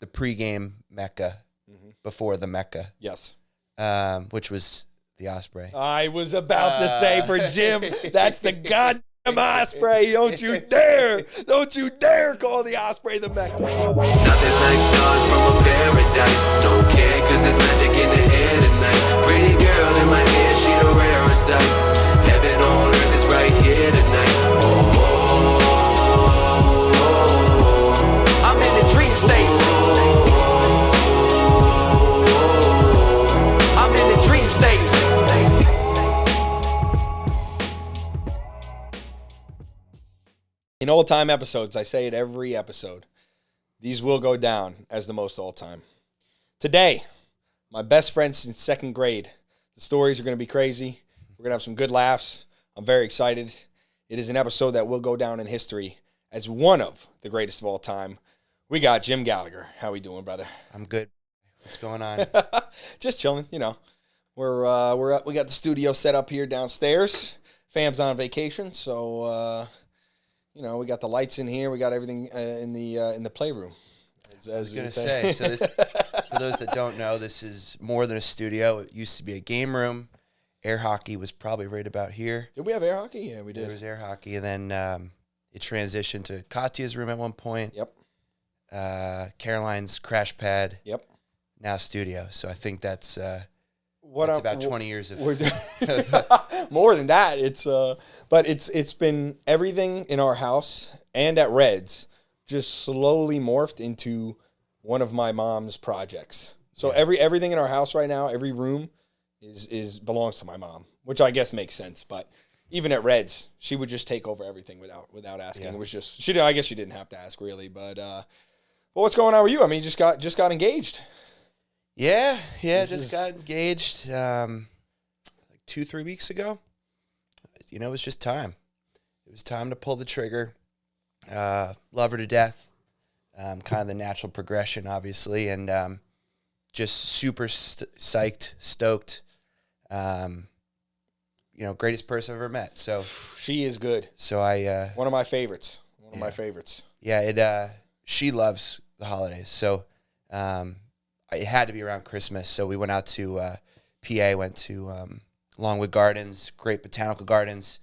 the pregame Mecca before the Mecca. Yes. Which was the Osprey. I was about to say for Jim, that's the goddamn Osprey. Don't you dare call the Osprey the Mecca. Nothing like stars from a paradise. Don't care cause there's magic in the air tonight. Pretty girl in my ear, she the rarest type. Heaven on earth is right here tonight. I'm in the dream state. I'm in the dream state. In all-time episodes, I say it every episode, these will go down as the most all-time. Today, my best friend since second grade. The stories are going to be crazy. We're going to have some good laughs. I'm very excited. It is an episode that will go down in history as one of the greatest of all time. We got Jim Gallagher. How we doing, brother? I'm good. What's going on? Just chilling, you know. We got the studio set up here downstairs. Fam's on vacation, so you know, we got the lights in here. We got everything in the playroom. I was going to say, so this, for those that don't know, this is more than a studio. It used to be a game room. Air hockey was probably right about here. Did we have air hockey? Yeah, we did. There was air hockey, and then it transitioned to Katya's room at one point. Yep. Caroline's crash pad. Yep. Now studio. So I think that's about 20 years of more than that. It's been everything in our house and at Red's just slowly morphed into one of my mom's projects. So everything in our house right now, every room is belongs to my mom, which I guess makes sense. But even at Red's, she would just take over everything without asking. Yeah. It was just I guess she didn't have to ask really. But what's going on with you? I mean, you just got engaged. Yeah, got engaged like 2-3 weeks ago. You know, it was just time. It was time to pull the trigger. Love her to death. Kind of the natural progression, obviously, and just super psyched, stoked. You know, greatest person I've ever met. So she is good. So one of my favorites. One of my favorites. Yeah, she loves the holidays. So it had to be around Christmas. So we went out to PA, went to Longwood Gardens, great botanical gardens,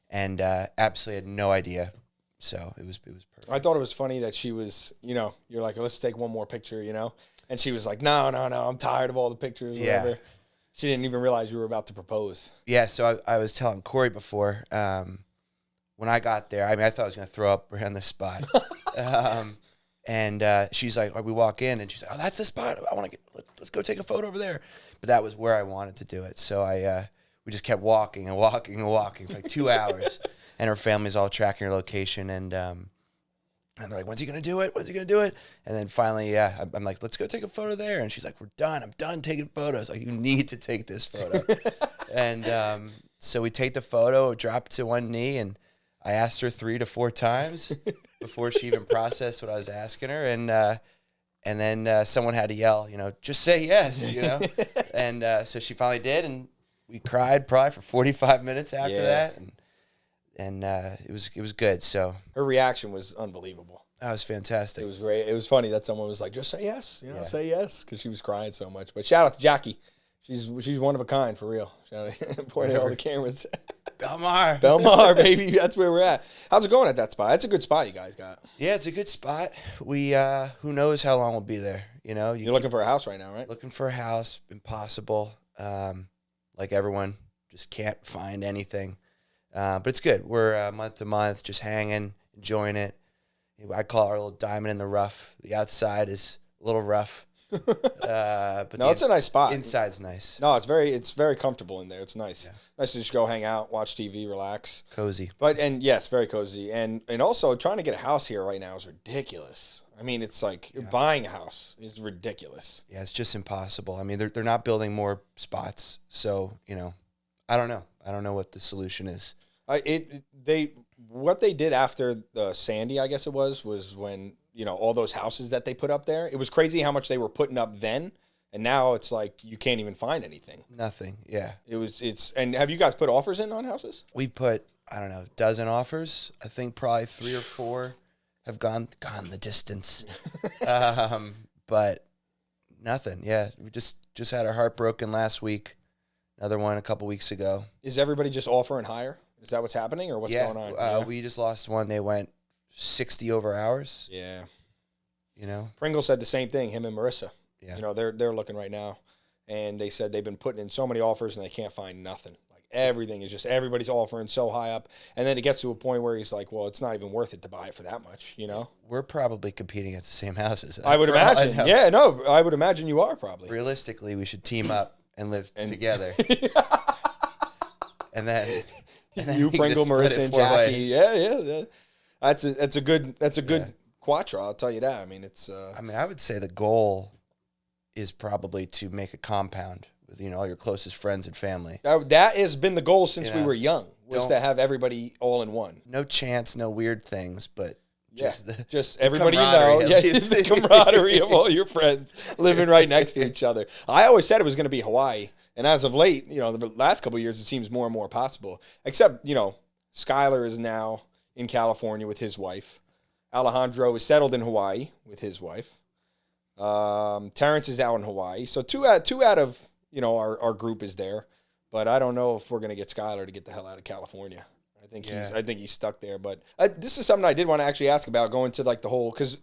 and absolutely had no idea. So it was perfect. I thought it was funny that she was, you know, you're like, let's take one more picture, you know? And she was like, no, I'm tired of all the pictures, whatever. Yeah. She didn't even realize you were about to propose. Yeah, so I was telling Corey before, when I got there, I mean, I thought I was going to throw up right on the spot. And she's like, we walk in, and she's like, oh, that's the spot. Let's go take a photo over there. But that was where I wanted to do it. So we just kept walking and walking and walking for like 2 hours. And her family's all tracking her location. And they're like, when's he going to do it? When's he going to do it? And then finally, I'm like, let's go take a photo there. And she's like, we're done. I'm done taking photos. Like, you need to take this photo. And so we take the photo, drop to one knee, and I asked her 3 to 4 times before she even processed what I was asking her. And then someone had to yell, you know, just say yes, you know. And so she finally did, and we cried probably for 45 minutes after that. And it was good. So her reaction was unbelievable. That was fantastic. It was great. It was funny that someone was like, just say yes, you know, say yes, because she was crying so much. But shout out to Jackie. She's one of a kind, for real. Shout out, pointing at all the cameras. Belmar, baby. That's where we're at. How's it going at that spot? That's a good spot you guys got. Yeah, it's a good spot. We who knows how long we'll be there. You know, you're looking for a house right now, right? Looking for a house, impossible. Like everyone, just can't find anything. But it's good. We're month to month, just hanging, enjoying it. I call it our little diamond in the rough. The outside is a little rough. But no, it's a nice spot. Inside's nice. No, it's very comfortable in there. It's nice. Yeah. Nice to just go hang out, watch TV, relax. Cozy. Yes, very cozy. And also trying to get a house here right now is ridiculous. I mean, it's like buying a house is ridiculous. Yeah, it's just impossible. I mean, they're not building more spots. So, you know, I don't know. I don't know what the solution is. What they did after the Sandy, I guess it was when, you know, all those houses that they put up there. It was crazy how much they were putting up then, and now it's like you can't even find anything. Nothing. Yeah. And have you guys put offers in on houses? We've put, I don't know, a dozen offers. I think probably 3 or 4 have gone the distance. But but nothing. Yeah, we just had our heart broken last week. Another one a couple weeks ago. Is everybody just offering higher? Is that what's happening, or what's going on? We just lost one. They went 60 over hours. Yeah. You know, Pringle said the same thing. Him and Marissa. Yeah. You know, they're looking right now, and they said they've been putting in so many offers and they can't find nothing. Like everything is just everybody's offering so high up, and then it gets to a point where he's like, well, it's not even worth it to buy it for that much. You know, we're probably competing at the same houses. I would imagine. Yeah, no, I would imagine you are probably. Realistically, we should team up and live together. and then you, Pringle, Marissa, and Jackie. Yeah. That's a good quattro. I'll tell you that. I mean, it's. I would say the goal is probably to make a compound with all your closest friends and family. That has been the goal since we were young. Was to have everybody all in one. No chance, no weird things, but. Just everybody you know. Yeah, the camaraderie of all your friends living right next to each other. I always said it was going to be Hawaii. And as of late, the last couple of years, it seems more and more possible. Except, Skylar is now in California with his wife. Alejandro is settled in Hawaii with his wife. Terrence is out in Hawaii. So two out of, our group is there. But I don't know if we're going to get Skylar to get the hell out of California. I think he's stuck there. But this is something I did want to actually ask about, going to like the whole, because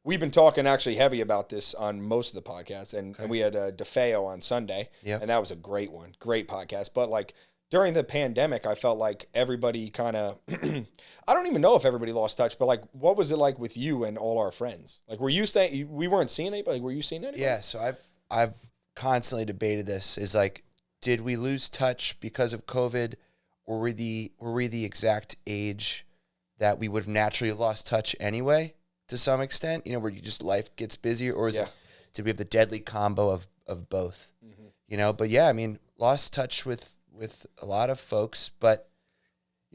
we've been talking actually heavy about this on most of the podcasts, and we had DeFeo on Sunday, and that was a great one, great podcast. But like during the pandemic, I felt like everybody kind of, I don't even know if everybody lost touch, but like, what was it like with you and all our friends? Like, were you saying we weren't seeing anybody? Like, were you seeing anybody? Yeah. So I've constantly debated this. Is like, did we lose touch because of COVID? Or were we the exact age that we would have naturally lost touch anyway, to some extent? Where you just life gets busier, or did we have the deadly combo of both? Mm-hmm. But yeah, lost touch with a lot of folks, but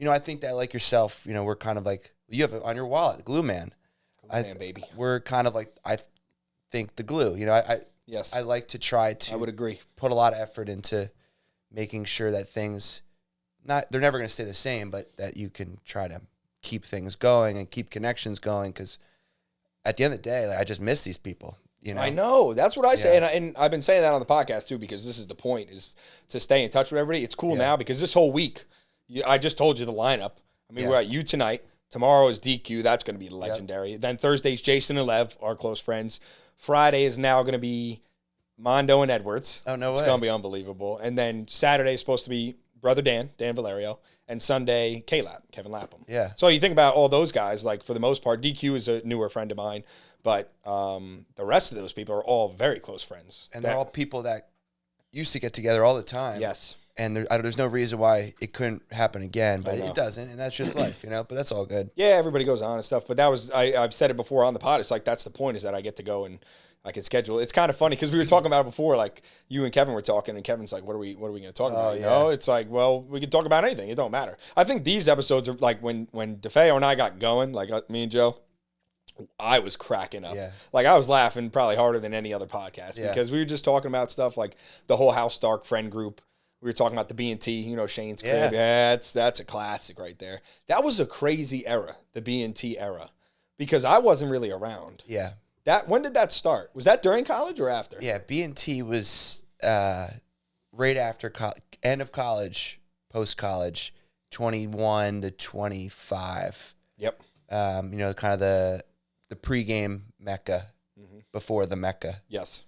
I think that like yourself, we're kind of like, you have it on your wallet, the glue man. Baby. We're kind of like, I think the glue. Yes. I like to try to. I would agree. Put a lot of effort into making sure that things. They're never going to stay the same, but that you can try to keep things going and keep connections going. Because at the end of the day, like, I just miss these people. I know. That's what I say, and I've been saying that on the podcast too, because this is the point: is to stay in touch with everybody. It's cool now because this whole week, I just told you the lineup. We're at you tonight. Tomorrow is DQ. That's going to be legendary. Then Thursday's Jason and Lev, our close friends. Friday is now going to be Mondo and Edwards. Oh, no way. It's going to be unbelievable. And then Saturday is supposed to be Brother Dan Valerio, and Sunday, Kevin Lapham. Yeah. So you think about all those guys, like for the most part, DQ is a newer friend of mine, but the rest of those people are all very close friends. And they're all people that used to get together all the time. Yes. And there's no reason why it couldn't happen again, but it doesn't, and that's just life, But that's all good. Yeah, everybody goes on and stuff, but that was, I've said it before on the pod, it's like that's the point, is that I get to go and I can schedule. It's kind of funny because we were talking about it before, like you and Kevin were talking, and Kevin's like, "What are we going to talk about?" It's like, well, we can talk about anything. It don't matter. I think these episodes are like when DeFeo and I got going, like me and Joe, I was cracking up. Yeah. Like I was laughing probably harder than any other podcast because we were just talking about stuff like the whole House Stark friend group. We were talking about the B&T, Shane's crib. Yeah, that's a classic right there. That was a crazy era, the B&T era, because I wasn't really around. Yeah. When did that start? Was that during college or after? Yeah, B&T was right after end of college, post-college, 21 to 25. Yep. Kind of the pregame Mecca before the Mecca. Yes.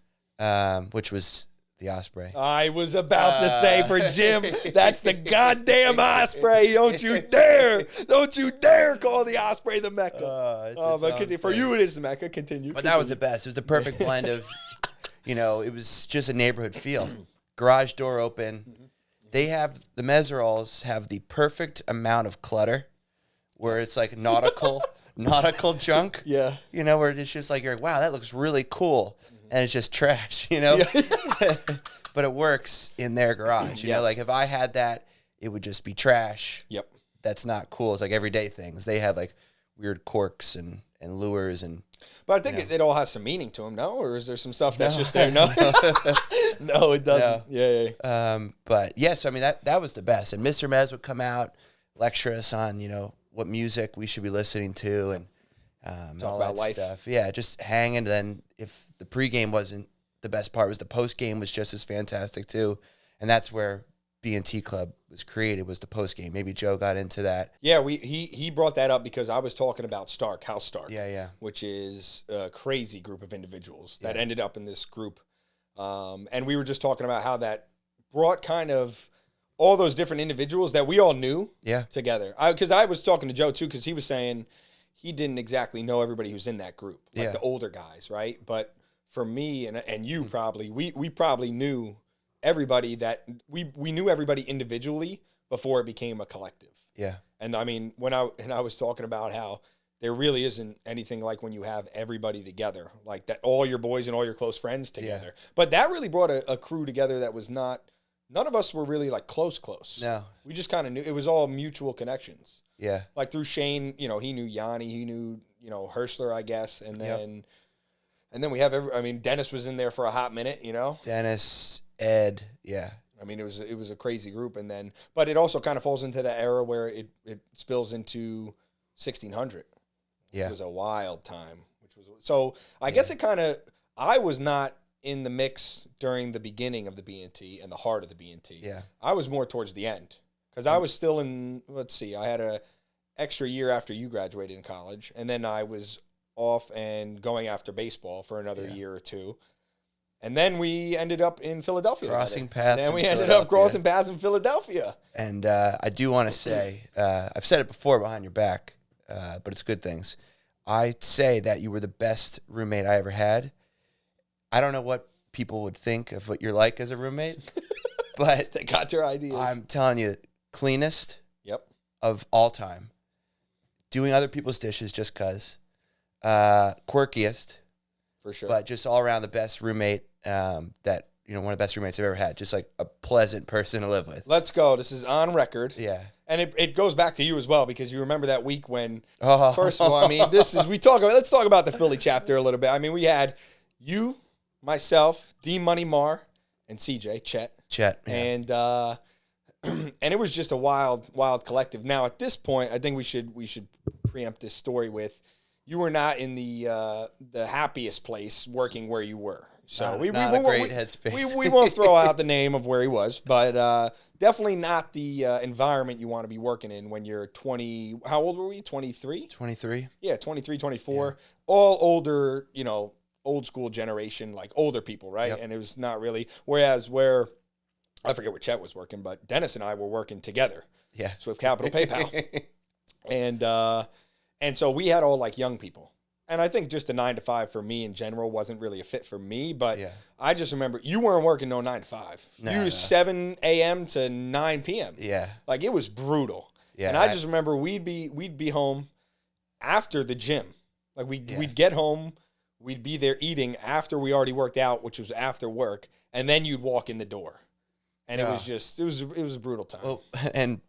Which was the Osprey. I was about to say for Jim, that's the goddamn Osprey. Don't you dare call the Osprey the Mecca. But for you, it is the Mecca. Continue. But that was the best. It was the perfect blend of, it was just a neighborhood feel. Garage door open. The Meserols have the perfect amount of clutter where it's like nautical junk. Yeah. Where it's just like, you're like, wow, that looks really cool. And it's just trash, But it works in their garage. Like if I had that, it would just be trash. Yep. That's not cool. It's like everyday things. They have like weird corks and lures and. But I think it all has some meaning to them, no? Or is there some stuff that's just there? No, no, it doesn't. No. Yeah. But yes, so that was the best. And Mr. Mez would come out, lecture us on what music we should be listening to, and and all that life stuff. Yeah, just hanging. Then if the pregame wasn't the best part, was the postgame was just as fantastic too, and that's where B&T Club was created, was the postgame. Maybe Joe got into that. Yeah, he brought that up because I was talking about House Stark. Yeah. Which is a crazy group of individuals that ended up in this group. And we were just talking about how that brought kind of all those different individuals that we all knew together. Because I was talking to Joe too, because he was saying he didn't exactly know everybody who's in that group, like the older guys, right? But for me and you probably, we probably knew everybody that we knew everybody individually before it became a collective. Yeah. And I mean, when I was talking about how there really isn't anything like when you have everybody together, like that, all your boys and all your close friends together. Yeah. But that really brought a crew together that was none of us were really like close. No. We just kind of knew, it was all mutual connections. Yeah. Like through Shane, he knew Yanni, he knew, Hirschler, I guess. And then we have Dennis was in there for a hot minute, Dennis, Ed, yeah. I mean, it was a crazy group, but it also kind of falls into the era where it spills into 1600. Yeah, it was a wild time. So I guess it kind of, I was not in the mix during the beginning of the B&T and the heart of the B&T. Yeah, I was more towards the end because I was still in. Let's see, I had a extra year after you graduated in college, and then I was off and going after baseball for another year or two. And then we ended up in Philadelphia. Crossing paths. Then we ended up crossing paths in Philadelphia. And I do want to say, I've said it before behind your back, but it's good things. I'd say that you were the best roommate I ever had. I don't know what people would think of what you're like as a roommate, but they got their ideas. I'm telling you, cleanest Yep. of all time. Doing other people's dishes just because. Quirkiest. For sure. But just all around the best roommate that, one of the best roommates I've ever had. Just like a pleasant person to live with. Let's go. This is on record. Yeah. And it goes back to you as well, because you remember that week when, first of all, I mean, let's talk about the Philly chapter a little bit. I mean, we had you, myself, D Money Mar, and CJ, Chet. Yeah. And and it was just a wild collective. Now, at this point, I think we should preempt this story with, you were not in the happiest place working where you were. So not a great headspace. We won't throw out the name of where he was, but definitely not the environment you want to be working in when you're 20. How old were we? 23? 23. Yeah, 23, 24. Yeah. All older, old school generation, like older people, right? Yep. And it was not really. Whereas I forget where Chet was working, but Dennis and I were working together. Yeah. So with Capital PayPal. And so we had all like young people. And I think just a 9 to 5 for me in general wasn't really a fit for me. But I just remember you weren't working no 9 to 5. You was 7 a.m. to 9 p.m. Yeah. Like it was brutal. Yeah. And I just remember we'd be home after the gym. Like we'd get home, we'd be there eating after we already worked out, which was after work, and then you'd walk in the door. And it was a brutal time. Well, and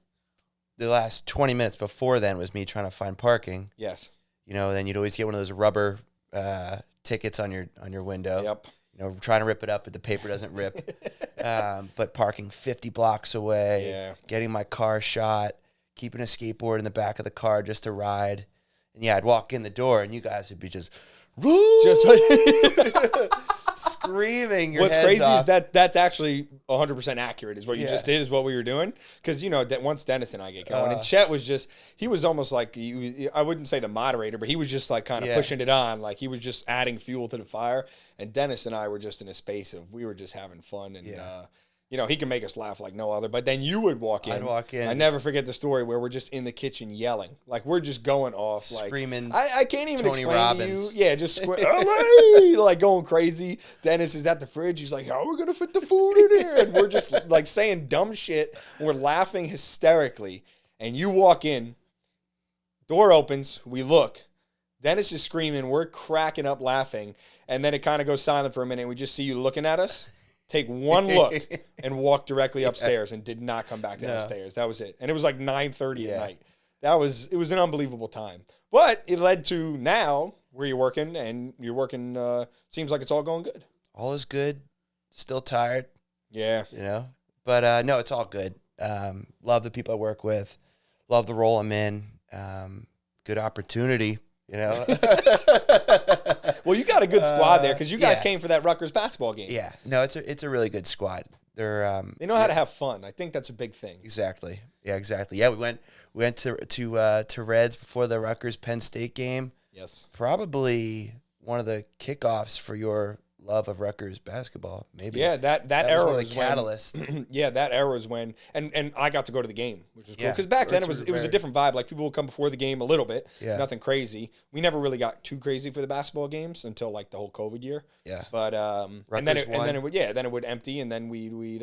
the last 20 minutes before then was me trying to find parking. Yes. Then you'd always get one of those rubber tickets on your window. Yep. Trying to rip it up, but the paper doesn't rip. But parking 50 blocks away, getting my car shot, keeping a skateboard in the back of the car just to ride. And I'd walk in the door, and you guys would be just screaming. What's crazy is that's actually 100% accurate. Is what you just did. Is what we were doing, because that once Dennis and I get going, and Chet was he was almost like I wouldn't say the moderator, but he was just like kind of pushing it on, like he was just adding fuel to the fire. And Dennis and I were just in a space of we were just having fun, and he can make us laugh like no other. But then you would walk in. I'd walk in. I never forget the story where we're just in the kitchen yelling. Like we're just going off. Like screaming. I can't even Tony explain Robbins. to you. Yeah, just like going crazy. Dennis is at the fridge. He's like, how are we going to fit the food in here? And we're just like saying dumb shit. We're laughing hysterically. And you walk in. Door opens. We look. Dennis is screaming. We're cracking up laughing. And then it kind of goes silent for a minute. And we just see you looking at us. Take one look and walk directly upstairs and did not come back downstairs. That was it. And it was like 9:30 at night. It was an unbelievable time. But it led to now where you're working, and you're working, seems like it's all going good. All is good. Still tired. Yeah. But no, it's all good. Love the people I work with. Love the role I'm in. Good opportunity. You know. Well, you got a good squad there because you guys yeah. came for that Rutgers basketball game. Yeah. No, it's a really good squad. They're They know how to have fun. I think that's a big thing. exactly. Yeah, exactly. Yeah, we went to Reds before the Rutgers Penn State game. Yes. Probably one of the kickoffs for your love of Rutgers basketball. Maybe. Yeah, that That era was one of was the catalysts. when, yeah, that era was when, and I got to go to the game, which was cool. Yeah, Because back then it Rutgers was were a very- different vibe. Like people would come before the game a little bit, Yeah. nothing crazy. We never really got too crazy for the basketball games until like the whole COVID year. Yeah. But and then Rutgers it won. would then it would empty, and then we'd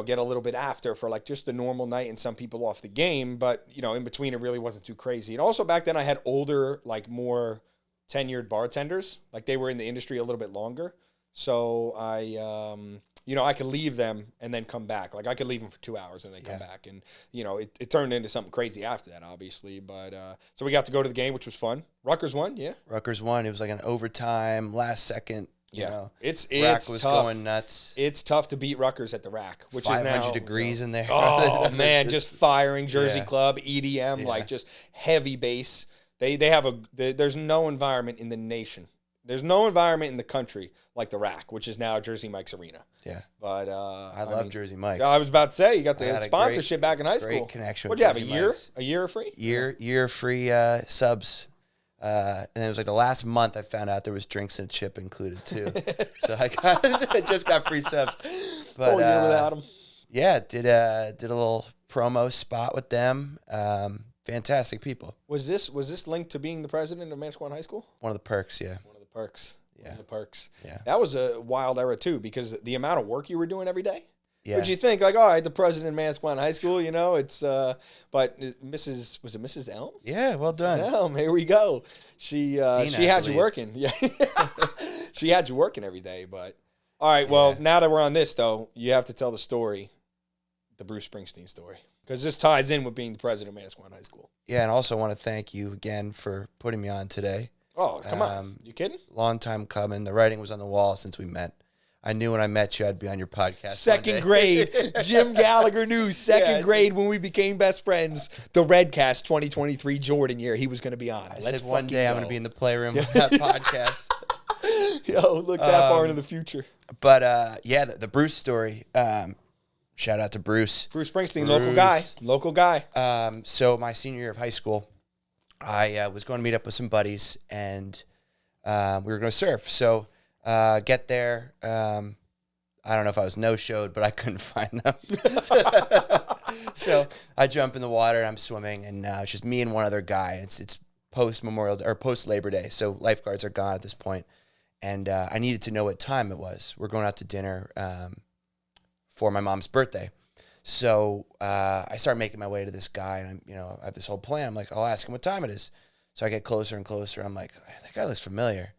get a little bit after for like just the normal night and some people off the game. But in between it really wasn't too crazy. And also back then I had older, like more tenured bartenders, like they were in the industry a little bit longer. So I could leave them and then come back. Like I could leave them for 2 hours and then come back. And, it turned into something crazy after that, obviously. But so we got to go to the game, which was fun. Rutgers won, yeah. Rutgers won. It was like an overtime, last second. You Yeah. know, It's rack was tough. going nuts. It's tough to beat Rutgers at the rack, which is 500 now degrees in there. Oh man, just firing Jersey Yeah. Club, EDM, Yeah. like just heavy bass. They have there's no environment in the nation. There's no environment in the country like the rack, which is now Jersey Mike's Arena. Yeah. But I love Jersey Mike's. I was about to say you got I the had a sponsorship back in high great school. connection What'd with you have? Jersey A year? Mike's. A year free? Year free subs. And it was like the last month I found out there was drinks and chip included too. So I just got free subs. But Whole year without them. yeah, did a little promo spot with them. Fantastic people. Was this linked to being the president of Manasquan High School? One of the perks, yeah. One of the perks. One Yeah. of the perks. Yeah. That was a wild era too, because the amount of work you were doing every day. Yeah. Would you think like, all right, the president of Manasquan High School, it's but Mrs. Elm? Yeah, well done. Elm, here we go. She I had you believe. working. Yeah. She had you working every day, but all right, well, Yeah. now that we're on this though, you have to tell the story, the Bruce Springsteen story. Because this ties in with being the president of Manasquan High School. Yeah, and also want to thank you again for putting me on today. Oh, come on. You kidding? Long time coming. The writing was on the wall since we met. I knew when I met you I'd be on your podcast. one Second day. grade, Jim Gallagher knew second Yeah, I grade when we became best friends. The Reddcast 2023 Jordan year, he was going to be on. I Let's said one fucking day I'm go. going to be in the playroom with that podcast. Yo, look that far into the future. But yeah, the Bruce story. Shout out to Bruce. Bruce Springsteen, Bruce. local guy. So my senior year of high school, I was going to meet up with some buddies, and we were going to surf. So get there. I don't know if I was no-showed, but I couldn't find them. So I jump in the water, and I'm swimming, and it's just me and one other guy. It's post-Memorial or post-Labor Day, so lifeguards are gone at this point. And I needed to know what time it was. We're going out to dinner for my mom's birthday. So I start making my way to this guy, and I have this whole plan. I'm like, I'll ask him what time it is. So I get closer and closer. I'm like, that guy looks familiar.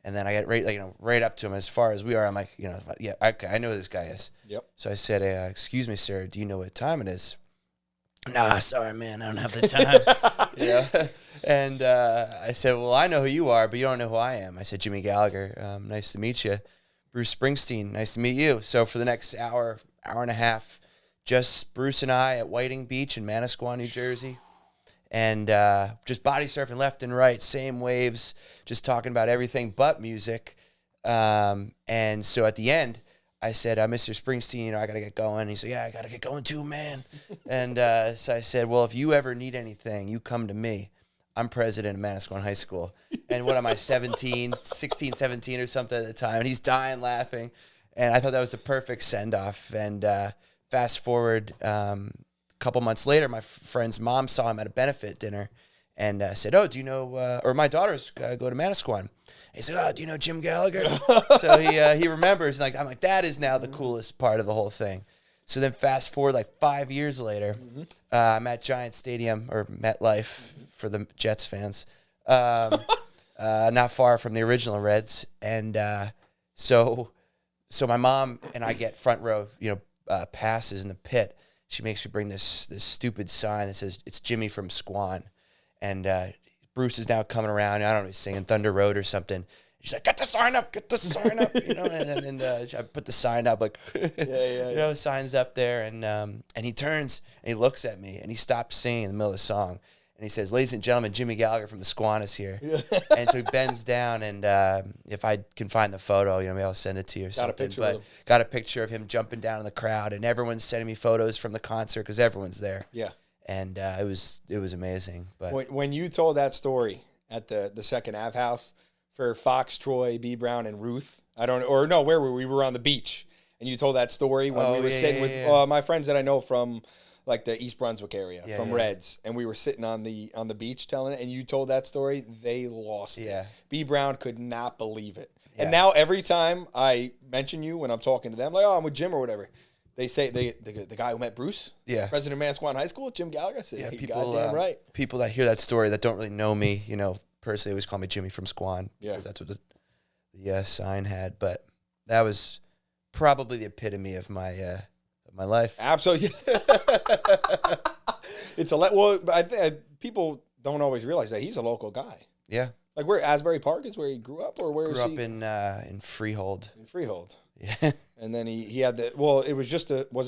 And then I get right up to him as far as we are. I'm like, yeah, okay, I know who this guy is. Yep. So I said, excuse me, sir, do you know what time it is? Nah, sorry, man, I don't have the time. And I said, well, I know who you are, but you don't know who I am. I said, Jimmy Gallagher, nice to meet you. Bruce Springsteen, nice to meet you. So for the next hour and a half, just Bruce and I at Whiting Beach in Manasquan, New Jersey. And just body surfing left and right, same waves, just talking about everything but music. And so at the end, I said, Mr. Springsteen, I got to get going. He said, yeah, I got to get going too, man. And so I said, well, if you ever need anything, you come to me. I'm president of Manasquan High School. And what am I, 16, 17 or something at the time? And he's dying laughing. And I thought that was the perfect send-off. And fast forward a couple months later, my friend's mom saw him at a benefit dinner and said, oh, do you know, or my daughters go to Manasquan. And he said, oh, do you know Jim Gallagher? So he remembers. And I'm like, that is now the coolest part of the whole thing. So then fast forward like 5 years later, I'm at Giant Stadium, or MetLife for the Jets fans, not far from the original Reds. And so my mom and I get front row, passes in the pit. She makes me bring this stupid sign that says, it's Jimmy from Squan. And Bruce is now coming around. I don't know, he's singing Thunder Road or something. She's like, get the sign up. And I put the sign up, like, signs up there. And he turns and he looks at me and he stops singing in the middle of the song. And he says, "Ladies and gentlemen, Jimmy Gallagher from the Squan is here." And so he bends down, and if I can find the photo, maybe I'll send it to you or something. Got a picture of him jumping down in the crowd, and everyone's sending me photos from the concert because everyone's there. Yeah. And it was amazing. But when you told that story at the Second Ave house for Fox, Troy, B. Brown, and Ruth, where were we? We were on the beach, and you told that story when we were sitting with my friends that I know from like the East Brunswick area from Reds, and we were sitting on the beach telling it, and you told that story. They lost it. B. Brown could not believe it. Yeah. And now every time I mention you when I'm talking to them, like, oh, I'm with Jim or whatever, they say the guy who met Bruce, president of Manasquan High School, Jim Gallagher. I said, yeah, people, goddamn right. People that hear that story that don't really know me, personally, always call me Jimmy from Squan. Yeah, because that's what the sign had. But that was probably the epitome of my life. Absolutely. I think people don't always realize that he's a local guy. Yeah. Like where Asbury Park is where he grew up, or where grew up in Freehold. In Freehold. Yeah. And then he had it was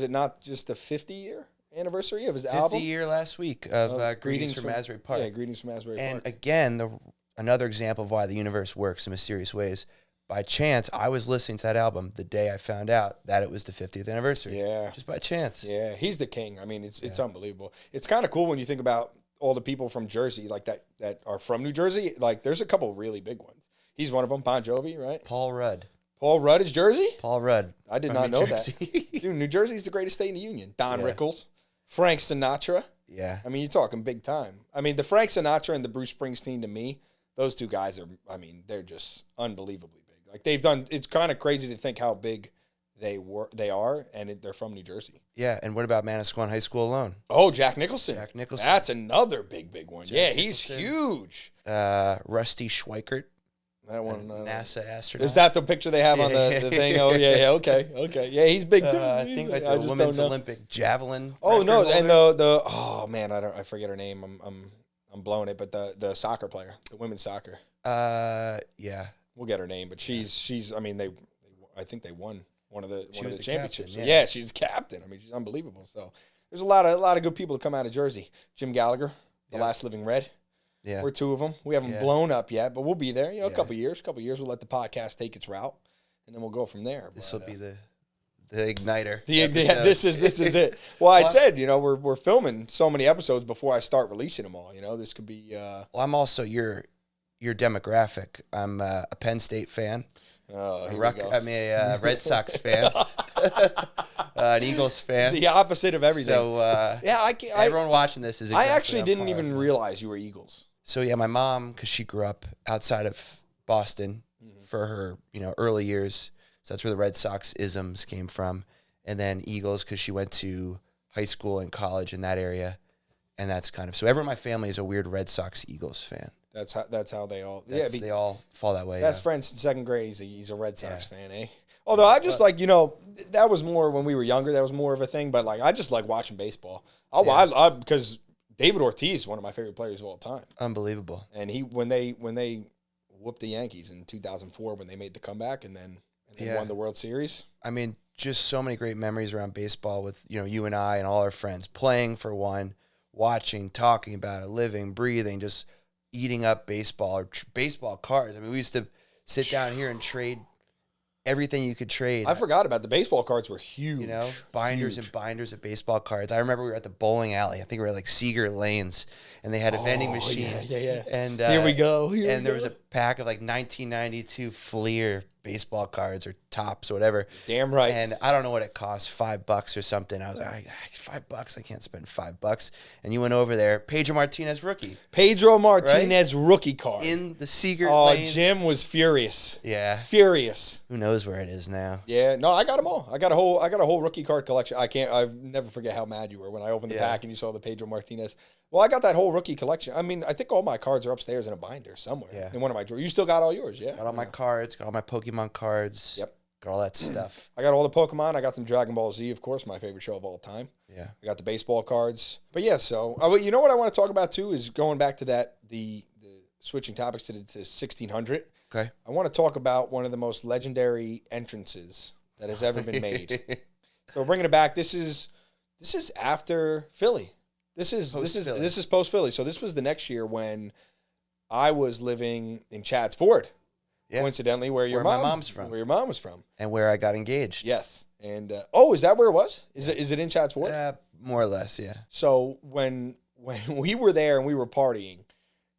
it not just the 50-year anniversary of his album? 50-year last week of Greetings from Asbury Park. Yeah, Greetings from Asbury Park. And again, another example of why the universe works in mysterious ways. By chance, I was listening to that album the day I found out that it was the 50th anniversary. Yeah. Just by chance. Yeah, he's the king. I mean, it's unbelievable. It's kind of cool when you think about all the people from Jersey, like that are from New Jersey. Like, there's a couple really big ones. He's one of them, Bon Jovi, right? Paul Rudd. Paul Rudd is Jersey? Paul Rudd. I did not know that. Dude, New Jersey's the greatest state in the union. Don Rickles. Frank Sinatra. Yeah. I mean, you're talking big time. I mean, the Frank Sinatra and the Bruce Springsteen, to me, those two guys they're just unbelievably big. Like, it's kind of crazy to think how big they are, and they're from New Jersey. Yeah, and what about Manasquan High School alone? Oh, Jack Nicholson. Jack Nicholson. That's another big one. He's huge. Rusty Schweikert. That one. NASA astronaut. Is that the picture they have on the thing? Oh, yeah, okay. Yeah, he's big, too. I think like the women's Olympic javelin. Oh, no, and I forget her name. I'm blowing it, but the soccer player, the women's soccer. Yeah. We'll get her name, but she's. I mean, I think they won one of the championships. Captain, yeah, she's captain. I mean, she's unbelievable. So there's a lot of good people to come out of Jersey. Jim Gallagher, the last living Red. Yeah, we're two of them. We haven't blown up yet, but we'll be there. A couple years. We'll let the podcast take its route, and then we'll go from there. This will be the igniter. This is it. Well, I said, we're filming so many episodes before I start releasing them all. This could be. Well, I'm also your demographic. I'm a Penn State fan. Oh, I'm a Red Sox fan. An Eagles fan. The opposite of everything. So everyone watching this is. Exactly I actually didn't even realize you were Eagles. So yeah, my mom, because she grew up outside of Boston for her early years. So that's where the Red Sox isms came from, and then Eagles because she went to high school and college in that area, and that's kind of so. Everyone in my family is a weird Red Sox Eagles fan. That's how they all. They all fall that way. Best friends in second grade. He's a Red Sox fan, eh? Although I just that was more when we were younger. That was more of a thing. But I just like watching baseball. Because David Ortiz is one of my favorite players of all time. Unbelievable. And when they whooped the Yankees in 2004 when they made the comeback and then won the World Series. I mean, just so many great memories around baseball with you and I and all our friends playing for one, watching, talking about it, living, breathing, just eating up baseball or baseball cards. I mean, we used to sit down here and trade everything you could trade. I forgot about the baseball cards were huge. Binders and binders of baseball cards. I remember we were at the bowling alley. I think we were at like Seeger Lanes, and they had a vending machine. Yeah. And here we go. There was a pack of like 1992 Fleer baseball cards or Tops or whatever. Damn right. And I don't know what it cost, $5 or something. I was like, $5? I can't spend $5. And you went over there, Pedro Martinez rookie. Pedro Martinez rookie card. In the Seeger Lanes. Jim was furious. Yeah. Furious. Who knows where it is now? Yeah, no, I got them all. I got a whole rookie card collection. I'll never forget how mad you were when I opened the pack and you saw the Pedro Martinez. Well, I got that whole rookie collection. I mean, I think all my cards are upstairs in a binder somewhere in one of my drawers. You still got all yours, yeah? Got all my cards, got all my Pokemon cards. Yep. Got all that stuff. I got all the Pokemon. I got some Dragon Ball Z, of course, my favorite show of all time. Yeah. I got the baseball cards. But yeah, so you know what I want to talk about too is going back to the switching topics to 1600. Okay. I want to talk about one of the most legendary entrances that has ever been made. So bringing it back, this is after Philly. This is Post-Philly. post Philly. So this was the next year when I was living in Chadds Ford. Yeah. Coincidentally, where my mom's from. Where your mom was from. And where I got engaged. Yes. And is that where it was? Is it in Chadds Ford? More or less, yeah. So when we were there and we were partying,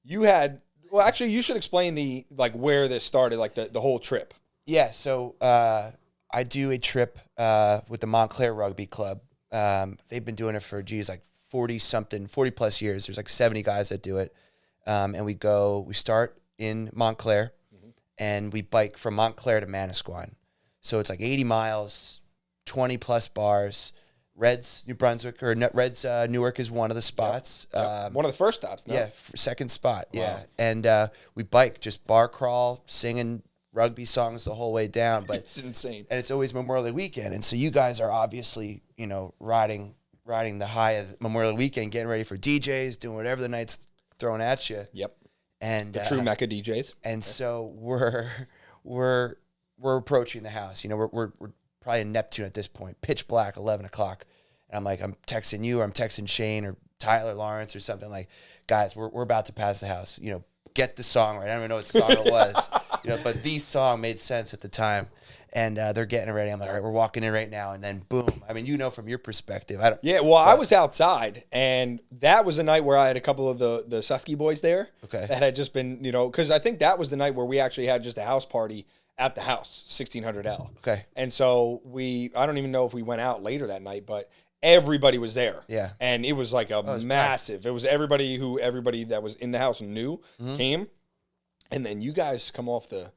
you had actually you should explain where this started, like the whole trip. Yeah, so I do a trip with the Montclair Rugby Club. They've been doing it for 40 plus years. There's like 70 guys that do it. And we start in Montclair and we bike from Montclair to Manasquan. So it's like 80 miles, 20 plus bars. Reds, New Brunswick, or Reds, Newark is one of the spots. Yep. One of the first stops, no? Yeah, second spot, Wow. yeah. And we bike, just bar crawl, singing rugby songs the whole way down. But It's insane. And it's always Memorial Day weekend. And so you guys are obviously, riding the high of Memorial Day weekend, getting ready for DJs, doing whatever the night's throwing at you. Yep. And The true Mecca DJs. And so we're approaching the house. We're probably in Neptune at this point, pitch black, 11 o'clock. And I'm texting you, or I'm texting Shane or Tyler Lawrence or something, like, guys, we're about to pass the house. Get the song right. I don't even know what song it was, but the song made sense at the time. And they're getting ready. I'm like, all right, we're walking in right now. And then boom. I mean, from your perspective. I was outside, and that was the night where I had a couple of the Susky boys there. Okay. That had just been, because I think that was the night where we actually had just a house party at the house, 1600L. Okay. And so I don't even know if we went out later that night, but everybody was there. Yeah. And it was like massive. It was everybody that was in the house knew came. And then you guys come off the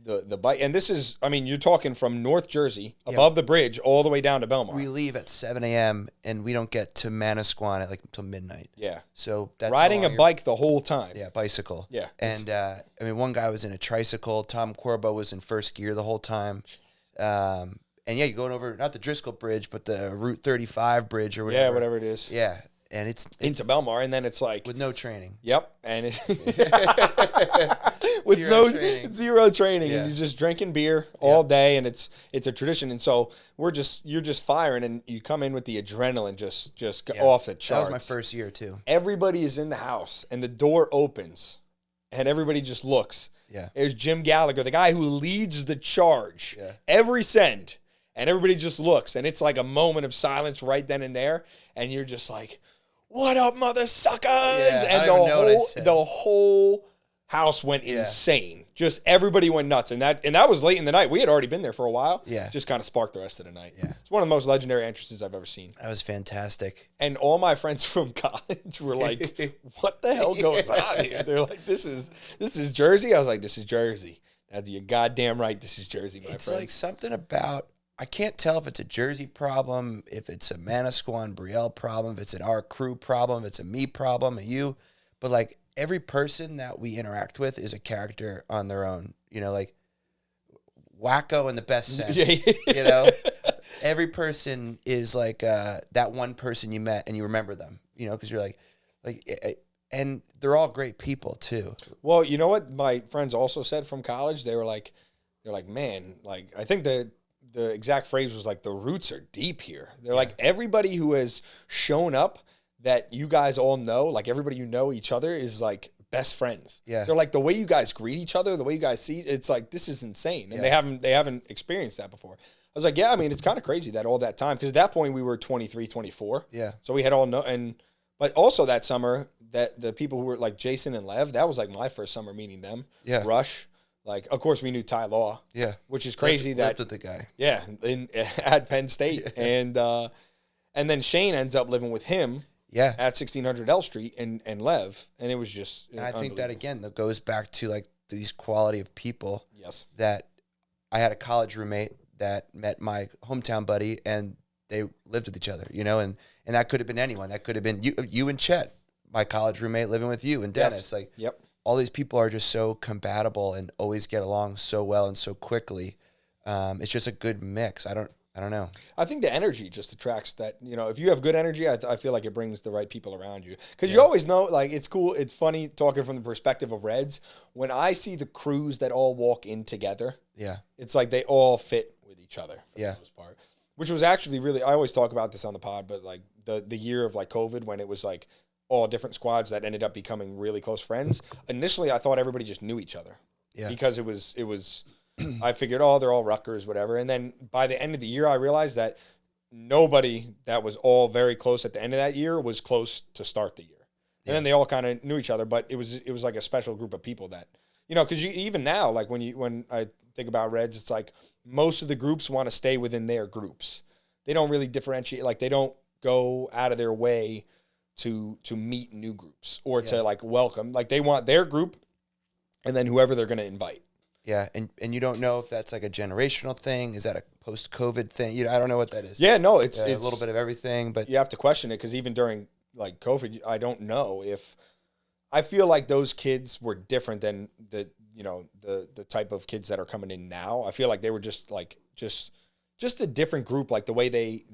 the bike. And this is, you're talking from North Jersey, above the bridge, all the way down to Belmar. We leave at 7 a.m. and we don't get to Manasquan at until midnight. Yeah. So that's riding a bike the whole time. Yeah, bicycle. Yeah. And one guy was in a tricycle. Tom Corbo was in first gear the whole time. And yeah, you're going over not the Driscoll Bridge, but the Route 35 bridge or whatever. Yeah, whatever it is. Yeah. And it's into Belmar, and then it's like with no training. Yep, and with zero training, and you're just drinking beer all day, and it's a tradition. And so you're just firing, and you come in with the adrenaline just off the charts. That was my first year too. Everybody is in the house, and the door opens, and everybody just looks. Yeah, there's Jim Gallagher, the guy who leads the charge every send, and everybody just looks, and it's like a moment of silence right then and there, and you're just like, what up, mother suckers? Yeah, and the whole house went insane. Just everybody went nuts. And that was late in the night. We had already been there for a while. Yeah. Just kind of sparked the rest of the night. Yeah. It's one of the most legendary entrances I've ever seen. That was fantastic. And all my friends from college were like, what the hell goes on here? They're like, this is Jersey? I was like, this is Jersey. You're goddamn right, this is Jersey, my friend. It's like something about, I can't tell if it's a Jersey problem, if it's a Manasquan Brielle problem, if it's an our crew problem, if it's a me problem, a you. But like every person that we interact with is a character on their own. Like wacko in the best sense. Every person is like that one person you met and you remember them. Because you're like, and they're all great people too. Well, you know what my friends also said from college? They're like, man, like I think the exact phrase was like, the roots are deep here. They're like, everybody who has shown up that you guys all know, like everybody each other is like best friends. Yeah. They're like, the way you guys greet each other, the way you guys see, it's like, this is insane. And they haven't experienced that before. I was like, it's kind of crazy that all that time, because at that point we were 23, 24. Yeah. So we had all but also that summer, that the people who were like Jason and Lev, that was like my first summer meeting them. Yeah. Rush. Like, of course, we knew Ty Law. Yeah. Which is crazy lived with the guy. Yeah, at Penn State. And then Shane ends up living with him at 1600 L Street and Lev. And it was just And I think that, again, that goes back to, like, these quality of people. Yes. That I had a college roommate that met my hometown buddy, and they lived with each other, and that could have been anyone. That could have been you and Chet, my college roommate, living with you, and Dennis. Yes. Like, yep. All these people are just so compatible and always get along so well and so quickly. It's just a good mix. I don't know. I think the energy just attracts that. If you have good energy, I feel like it brings the right people around you. Because you always know, like, it's cool. It's funny talking from the perspective of Reds. When I see the crews that all walk in together, it's like they all fit with each other for the most part. which was actually really, I always talk about this on the pod, but like the year of like COVID when it was like all different squads that ended up becoming really close friends. Initially, I thought everybody just knew each other because it was, I figured, oh, they're all Rutgers, whatever. And then by the end of the year, I realized that nobody that was all very close at the end of that year was close to start the year. And then they all kind of knew each other, but it was like a special group of people that, you know, because even now, like when I think about Reds, it's like most of the groups want to stay within their groups. They don't really differentiate, like they don't go out of their way to meet new groups or to like welcome. Like they want their group and then whoever they're going to invite. Yeah, and you don't know if that's like a generational thing. Is that a post-COVID thing? You know, I don't know what that is. Yeah, no, it's a little bit of everything, but you have to question it because even during like COVID, I don't know if I feel like those kids were different than the type of kids that are coming in now. I feel like they were just a different group, like the way they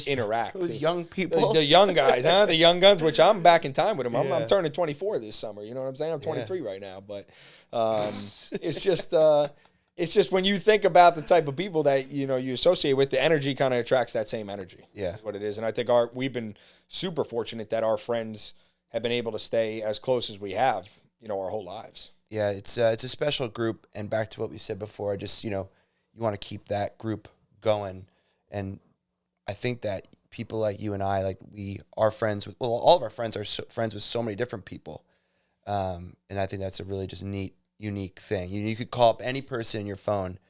interact. Those young people, the young guys, huh? The young guns, which I'm back in time with them. I'm turning 24 this summer. You know what I'm saying? I'm 23 right now, but it's just when you think about the type of people that you associate with, the energy kind of attracts that same energy. Yeah, is what it is. And I think we've been super fortunate that our friends have been able to stay as close as we have, our whole lives. Yeah, it's a special group, and back to what we said before, just you want to keep that group going, and I think that people like you and I, like we are friends with, well, all of our friends are friends with so many different people, and I think that's a really just neat, unique thing. You could call up any person in your phone,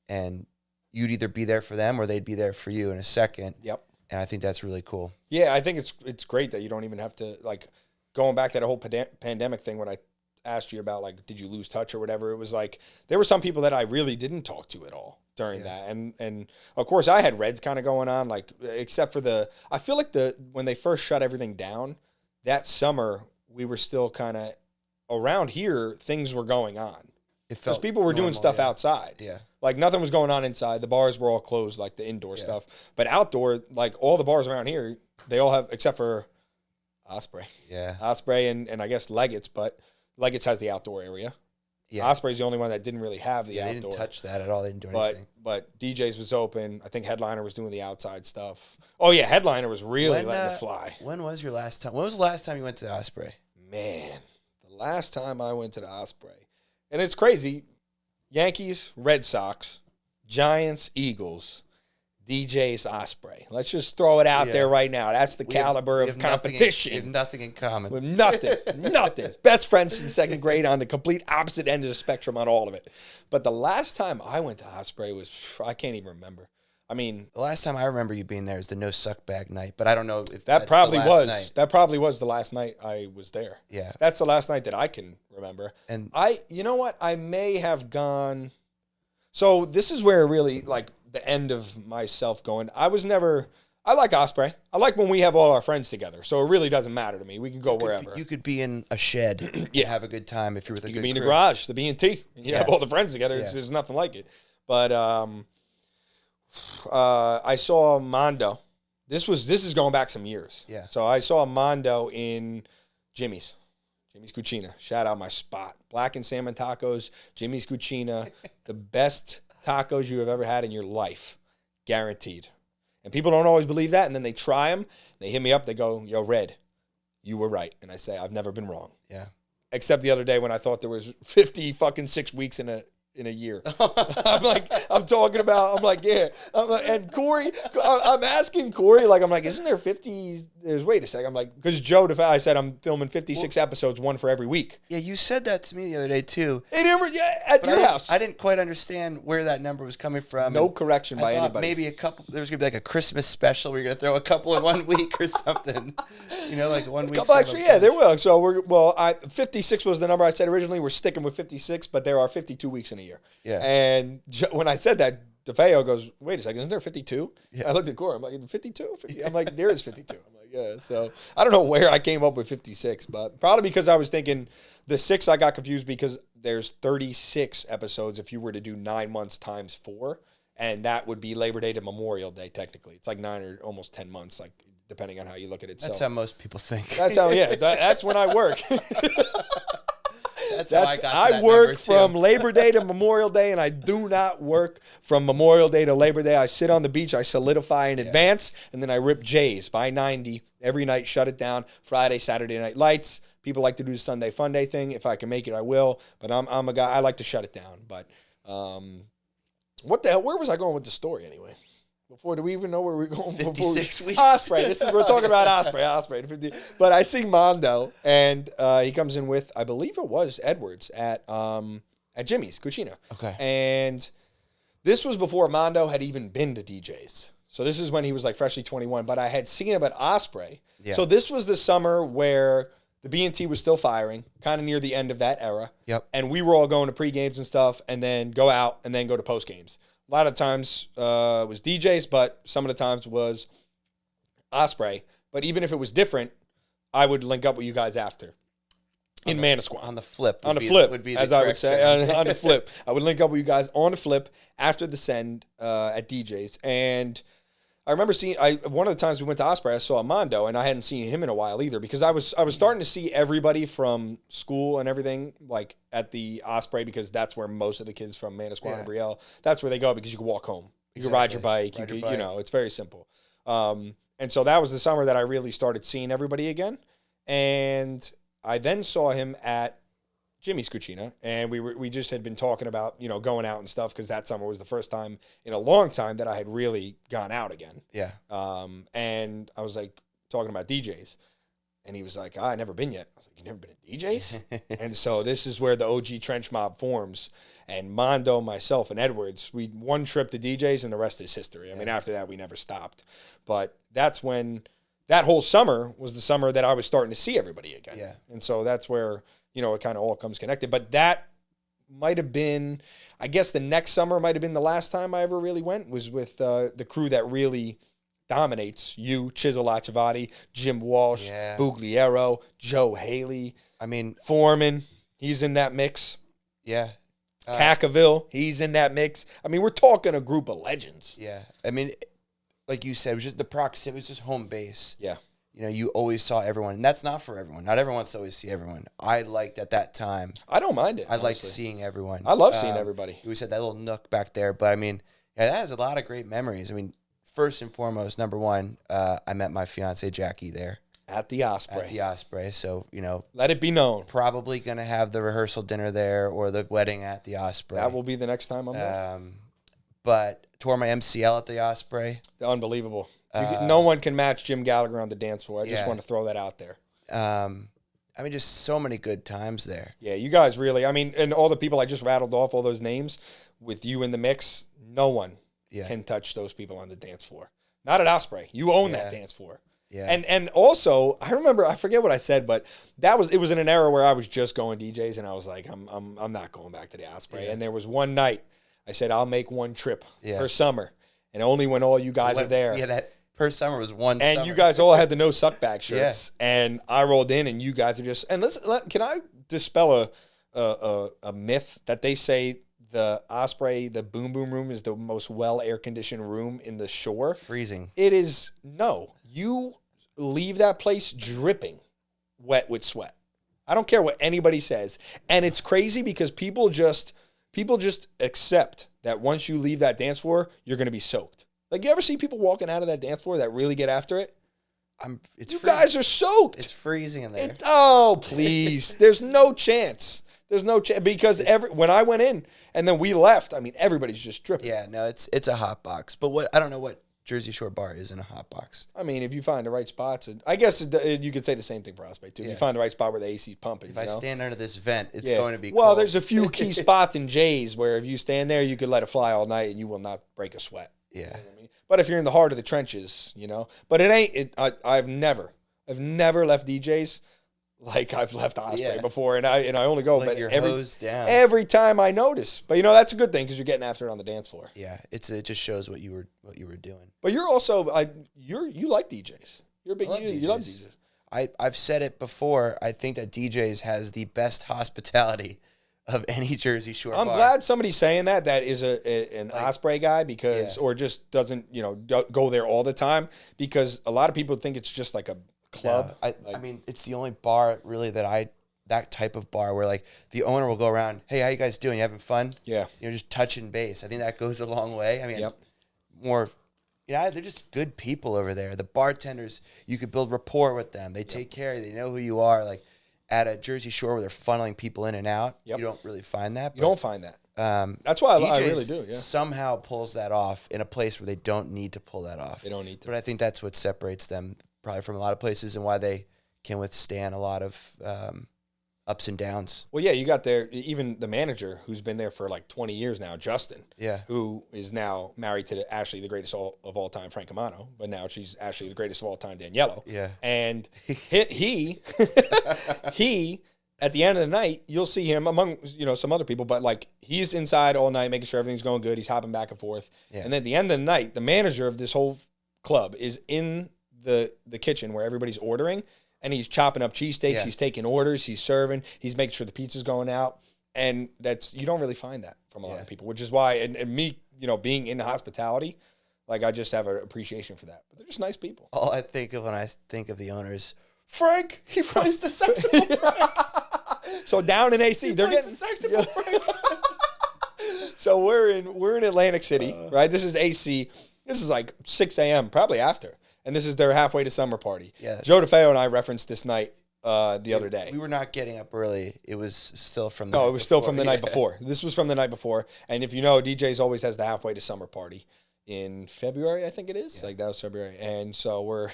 and you'd either be there for them or they'd be there for you in a second. Yep. And I think that's really cool. Yeah, I think it's great that you don't even have to, like, going back to that whole pandemic thing when I asked you about, like, did you lose touch or whatever, it was like there were some people that I really didn't talk to at all during that. And of course I had Reds kind of going on, like, except for I feel like when they first shut everything down, that summer we were still kind of around here, things were going on. Because people were doing stuff outside. Yeah. Like nothing was going on inside. The bars were all closed, like the indoor stuff. But outdoor, like all the bars around here, they all have, except for Osprey. Yeah. Osprey and I guess Leggett's, but Leggett's has the outdoor area. Yeah. Osprey's the only one that didn't really have the outdoor. They didn't touch that at all. They didn't do anything. But DJ's was open. I think Headliner was doing the outside stuff. Oh, yeah, Headliner was really letting it fly. When was your last time? When was the last time you went to the Osprey? Man, the last time I went to the Osprey. And it's crazy. Yankees, Red Sox, Giants, Eagles, DJ's, Osprey. Let's just throw it out there right now. That's the caliber of competition. We have nothing in common. We have nothing. Best friends in second grade on the complete opposite end of the spectrum on all of it. But the last time I went to Osprey was, I can't even remember. I mean, the last time I remember you being there is the no suck bag night, but I don't know if that probably was. That probably was the last night I was there. Yeah, that's the last night that I can remember. And you know what? I may have gone. So this is where really like the end of myself going. I like Osprey. I like when we have all our friends together. So it really doesn't matter to me. We can go wherever. You could be in a shed and have a good time if you're with a good crew. You could be in the garage, the B&T. You have all the friends together. Yeah. There's nothing like it. But I saw Mondo. This is going back some years. Yeah. So I saw Mondo in Jimmy's Cucina. Shout out my spot. Black and salmon tacos, Jimmy's Cucina, the best tacos you have ever had in your life, guaranteed. And people don't always believe that, and then they try them. They hit me up. They go, "Yo, Red, you were right." And I say, "I've never been wrong." Yeah. Except the other day when I thought there was 6 weeks in a year. I'm like, yeah. And Corey, I'm asking Corey, like, I'm like, isn't there 50? Wait a second. I'm like, because Joe, I said I'm filming 56 episodes, one for every week. Yeah, you said that to me the other day, too. At your house. I didn't quite understand where that number was coming from. No correction by anybody. Maybe there was going to be like a Christmas special where you're going to throw a couple in 1 week or something. Like 1 week. Actually, yeah, there will. So 56 was the number I said originally. We're sticking with 56, but there are 52 weeks in a year. Yeah. And when I said that, DeFeo goes, "Wait a second, isn't there 52? Yeah. I looked at Corey. I'm like, 52? I'm like, there is 52. I'm like, yeah. So I don't know where I came up with 56, but probably because I was thinking the 6 I got confused because there's 36 episodes if you were to do 9 months times 4, and that would be Labor Day to Memorial Day technically. It's like 9 or almost 10 months, like depending on how you look at it. That's how most people think. That's how, yeah. That's when I work. That's how I got to that I work number, too. from Labor Day to Memorial Day, and I do not work from Memorial Day to Labor Day. I sit on the beach, I solidify in advance, and then I rip J's by 90 every night, shut it down. Friday, Saturday night lights. People like to do the Sunday Fun Day thing. If I can make it, I will. But I'm a guy, I like to shut it down. But what the hell? Where was I going with the story anyway? Before, do we even know where we're going? 56 weeks. Osprey. We're talking about Osprey. But I see Mondo, and he comes in with, I believe it was Edwards at Jimmy's Cucina. Okay. And this was before Mondo had even been to DJ's. So this is when he was like freshly 21. But I had seen him at Osprey. Yeah. So this was the summer where the B&T was still firing, kind of near the end of that era. Yep. And we were all going to pre-games and stuff, and then go out and then go to post-games. A lot of times it was DJs, but some of the times was Osprey. But even if it was different, I would link up with you guys after in Manasquan. On the flip. On the flip, would be as I would say. On the flip. I would link up with you guys on the flip after the send at DJs. And I remember seeing, one of the times we went to Osprey, I saw Mondo, and I hadn't seen him in a while either, because I was starting to see everybody from school and everything, like at the Osprey, because that's where most of the kids from Manasquan and Brielle, that's where they go, because you can walk home. You can ride your bike. You know, it's very simple. And so that was the summer that I really started seeing everybody again. And I then saw him at Jimmy's Cucina, and we just had been talking about, you know, going out and stuff, because that summer was the first time in a long time that I had really gone out again. Yeah. And I was like talking about DJs, and he was like, I never been yet. I was like, you never been at DJs? And so this is where the OG Trench Mob forms, and Mondo, myself, and Edwards, we one trip to DJs, and the rest is history. I mean, after that, we never stopped. But that's when that whole summer was the summer that I was starting to see everybody again. Yeah. And so that's where, you know, it kind of all comes connected. But that might have been, I guess the next summer might have been the last time I ever really went, was with the crew that really dominates you, Chisel Achavati, Jim Walsh, Bugliero, Joe Haley. I mean, Foreman, he's in that mix. Yeah. Cackaville, he's in that mix. I mean, we're talking a group of legends. Yeah. I mean, like you said, it was just the proximity, it was just home base. Yeah. You know, you always saw everyone, and that's not for everyone. Not everyone wants to always see everyone. I liked at that time. I don't mind it. I liked seeing everyone. I love seeing everybody. We said that little nook back there, but I mean, yeah, that has a lot of great memories. I mean, first and foremost, number one, I met my fiance Jackie there at the Osprey. At the Osprey, so you know, let it be known. Probably gonna have the rehearsal dinner there or the wedding at the Osprey. That will be the next time I'm there. But tore my MCL at the Osprey. Unbelievable. No one can match Jim Gallagher on the dance floor. I just want to throw that out there. I mean, just so many good times there. Yeah, you guys really, I mean, and all the people I just rattled off, all those names, with you in the mix, no one can touch those people on the dance floor. Not at Osprey. You own that dance floor. Yeah. And also, I remember, I forget what I said, but it was in an era where I was just going DJs, and I was like, I'm not going back to the Osprey. Yeah. And there was one night, I said, I'll make one trip per summer, and only when all you guys are there. Yeah, that per summer was one and summer. You guys all had the no suck bag shirts, and I rolled in, and you guys are just, and can I dispel a myth that they say the Osprey, the Boom Boom Room, is the most well air conditioned room in the shore? Freezing. It is. No, you leave that place dripping wet with sweat. I don't care what anybody says, and it's crazy because people just accept that once you leave that dance floor, you're going to be soaked. Like, you ever see people walking out of that dance floor that really get after it? You guys are soaked. It's freezing in there. Oh, please. There's no chance. There's no chance, because when I went in and then we left, I mean, everybody's just dripping. Yeah, no, it's a hot box. But I don't know what Jersey Shore bar is in a hot box. I mean, if you find the right spots, I guess you could say the same thing for Osprey too. If you find the right spot where the AC's pumping. If I stand under this vent, it's going to be well, cold. There's a few key spots in Jay's where if you stand there, you could let it fly all night and you will not break a sweat. Yeah. You know what I mean? But if you're in the heart of the trenches, you know. But it ain't. I've never left DJs like I've left Osprey before, and I only go, like but you're hosed down every time I notice. But you know, that's a good thing because you're getting after it on the dance floor. Yeah, it just shows what you were doing. But you're also you like DJs. You're a big you love DJs. I've said it before. I think that DJs has the best hospitality of any Jersey Shore bar. I'm glad somebody's saying that is an Osprey guy, because or just doesn't go there all the time, because a lot of people think it's just like a club. I mean, it's the only bar really that I that type of bar where like the owner will go around, hey, how you guys doing? You having fun? Yeah. Just touching base. I think that goes a long way. I mean, Yep. more, they're just good people over there. The bartenders, you could build rapport with them. They take care of you. They know who you are. Like at a Jersey Shore where they're funneling people in and out, you don't really find that. You don't find that. That's why I really do. Yeah. Somehow pulls that off in a place where they don't need to pull that off. They don't need to. But I think that's what separates them probably from a lot of places and why they can withstand a lot of ups and downs. Well, yeah, you got there, even the manager who's been there for like 20 years now, Justin, who is now married to Ashley, the greatest of all time, Frank Amano, but now she's Ashley, the greatest of all time, Daniello. Yeah. And he at the end of the night, you'll see him among, some other people, but like he's inside all night, making sure everything's going good. He's hopping back and forth. Yeah. And then at the end of the night, the manager of this whole club is in the kitchen where everybody's ordering. And he's chopping up cheesesteaks. He's taking orders. He's serving. He's making sure the pizza's going out. And you don't really find that from a lot of people, which is why, and me, being in hospitality, like I just have an appreciation for that. But they're just nice people. All I think of when I think of the owners, Frank, he plays the saxophone. So down in AC, they're getting the saxophone. Frank. So we're in Atlantic City, right? This is AC. This is like 6 a.m. probably after. And this is their halfway to summer party. Yeah. Joe DeFeo and I referenced this night the other day. We were not getting up early. It was still from the night before. Still from the night before. This was from the night before. And if you know, DJs always has the halfway to summer party in February, I think it is. Yeah. Like that was February. And so we're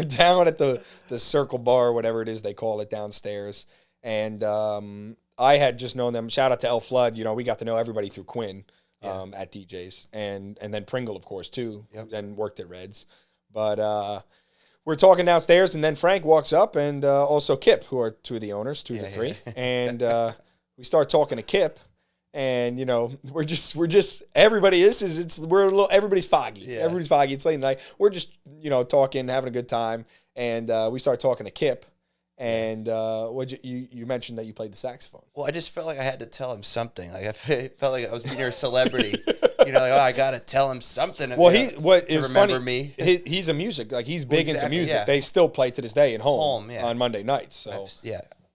down at the Circle Bar, whatever it is they call it, downstairs. And I had just known them. Shout out to El Flood. We got to know everybody through Quinn. At DJ's and then Pringle, of course, too, and worked at Reds. But we're talking downstairs, and then Frank walks up, and also Kip, who are two of the owners, two of the three. And we start talking to Kip, and we're just everybody. Everybody's foggy. Yeah. Everybody's foggy. It's late at night. We're just talking, having a good time, and we start talking to Kip. And you mentioned that you played the saxophone. Well, I just felt like I had to tell him something. Like I felt like I was being a celebrity. I got to tell him something. Well, remember funny, me. He's a music, like he's big into music. Yeah. They still play to this day at home yeah. on Monday nights. So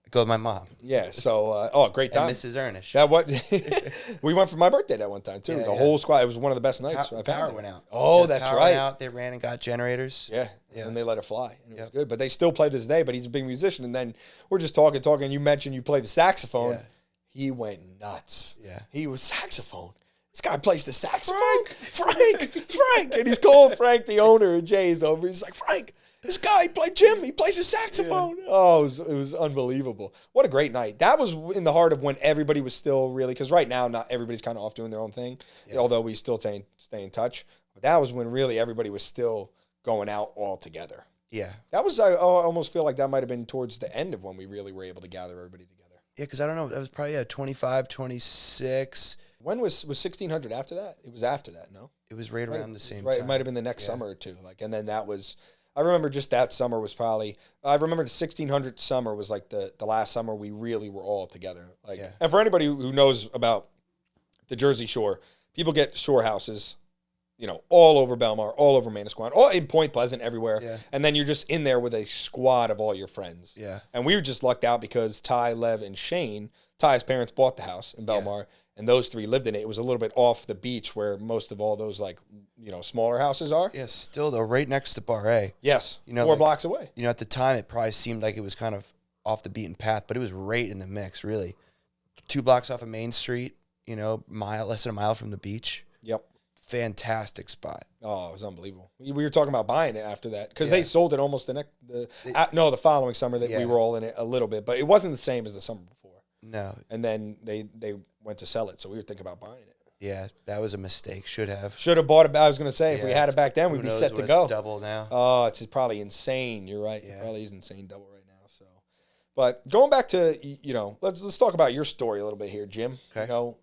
go with my mom. Yeah. So great time. And Mrs. Ernish. We went for my birthday that one time too. The whole squad. It was one of the best nights. Power went out. Oh, that's right. Went out. They ran and got generators. Yeah. And they let it fly. And it was good. But they still play to this day, but he's a big musician. And then we're just talking. And you mentioned you play the saxophone. Yeah. He went nuts. Yeah. He was saxophone. This guy plays the saxophone. Frank. And he's calling Frank, the owner, and Jay's over. He's like, Frank, this guy played Jim. He plays the saxophone. Yeah. Oh, it was unbelievable. What a great night. That was in the heart of when everybody was still really, because right now, not everybody's kind of off doing their own thing, although we still stay in touch. But that was when really everybody was still going out all together. Yeah. That was, I almost feel like that might have been towards the end of when we really were able to gather everybody together. Yeah, because I don't know. That was probably 25, 26. When was 1600 after that? It was after that, no? It was right around the same time. Right, it might have been the next summer or two. And then that was, I remember just that summer was probably, I remember the 1600 summer was like the last summer we really were all together. And for anybody who knows about the Jersey Shore, people get shore houses, all over Belmar, all over Manasquan, all in Point Pleasant, everywhere. Yeah. And then you're just in there with a squad of all your friends. Yeah. And we were just lucked out because Ty, Lev, and Shane, Ty's parents bought the house in Belmar, and those three lived in it. It was a little bit off the beach where most of all those, smaller houses are. Yeah, still, though, right next to Bar A. Yes, 4 blocks away. At the time, it probably seemed like it was kind of off the beaten path, but it was right in the mix, really. 2 blocks off of Main Street, less than a mile from the beach. Yep. Fantastic spot. Oh, it was unbelievable. We were talking about buying it after that because they sold it almost the following summer that we were all in it a little bit, but it wasn't the same as the summer before. No. And then they went to sell it, so we were thinking about buying it. Yeah, that was a mistake. Should have bought it. I was going to say if we had it back then, we'd be set to go. Double now. Oh, it's probably insane. You're right. Yeah. It probably is insane double right now. So, but going back to let's talk about your story a little bit here, Jim. Okay.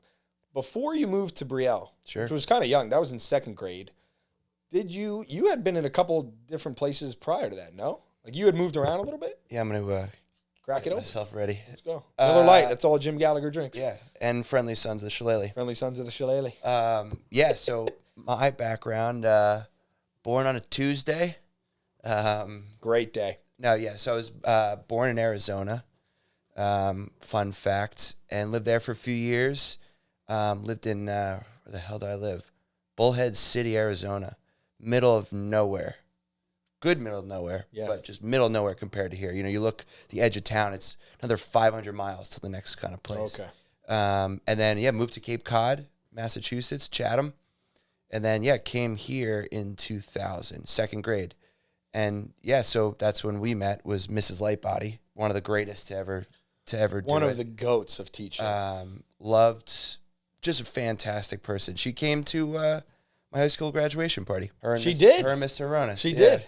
Before you moved to Brielle, sure, which was kind of young, that was in 2nd grade. Did you had been in a couple different places prior to that? No, you had moved around a little bit. Yeah, I'm gonna crack it open. Myself ready. Let's go. Miller Lite. That's all Jim Gallagher drinks. Yeah, and Friendly Sons of the Shillelagh. Friendly Sons of the Shillelagh. Yeah. So my background: born on a Tuesday. Great day. No, yeah. So I was born in Arizona. Fun fact, and lived there for a few years. Lived in where the hell did I live? Bullhead City, Arizona, middle of nowhere. Good middle of nowhere, but just middle of nowhere compared to here. You know, you look the edge of town; it's another 500 miles to the next kind of place. Okay. And then moved to Cape Cod, Massachusetts, Chatham, and then came here in 2000, second grade, and so that's when we met. Was Mrs. Lightbody, one of the greatest to ever do one it. of the goats of teaching. Loved, just a fantastic person. She came to my high school graduation party. Her and Mr. Aronis. She did.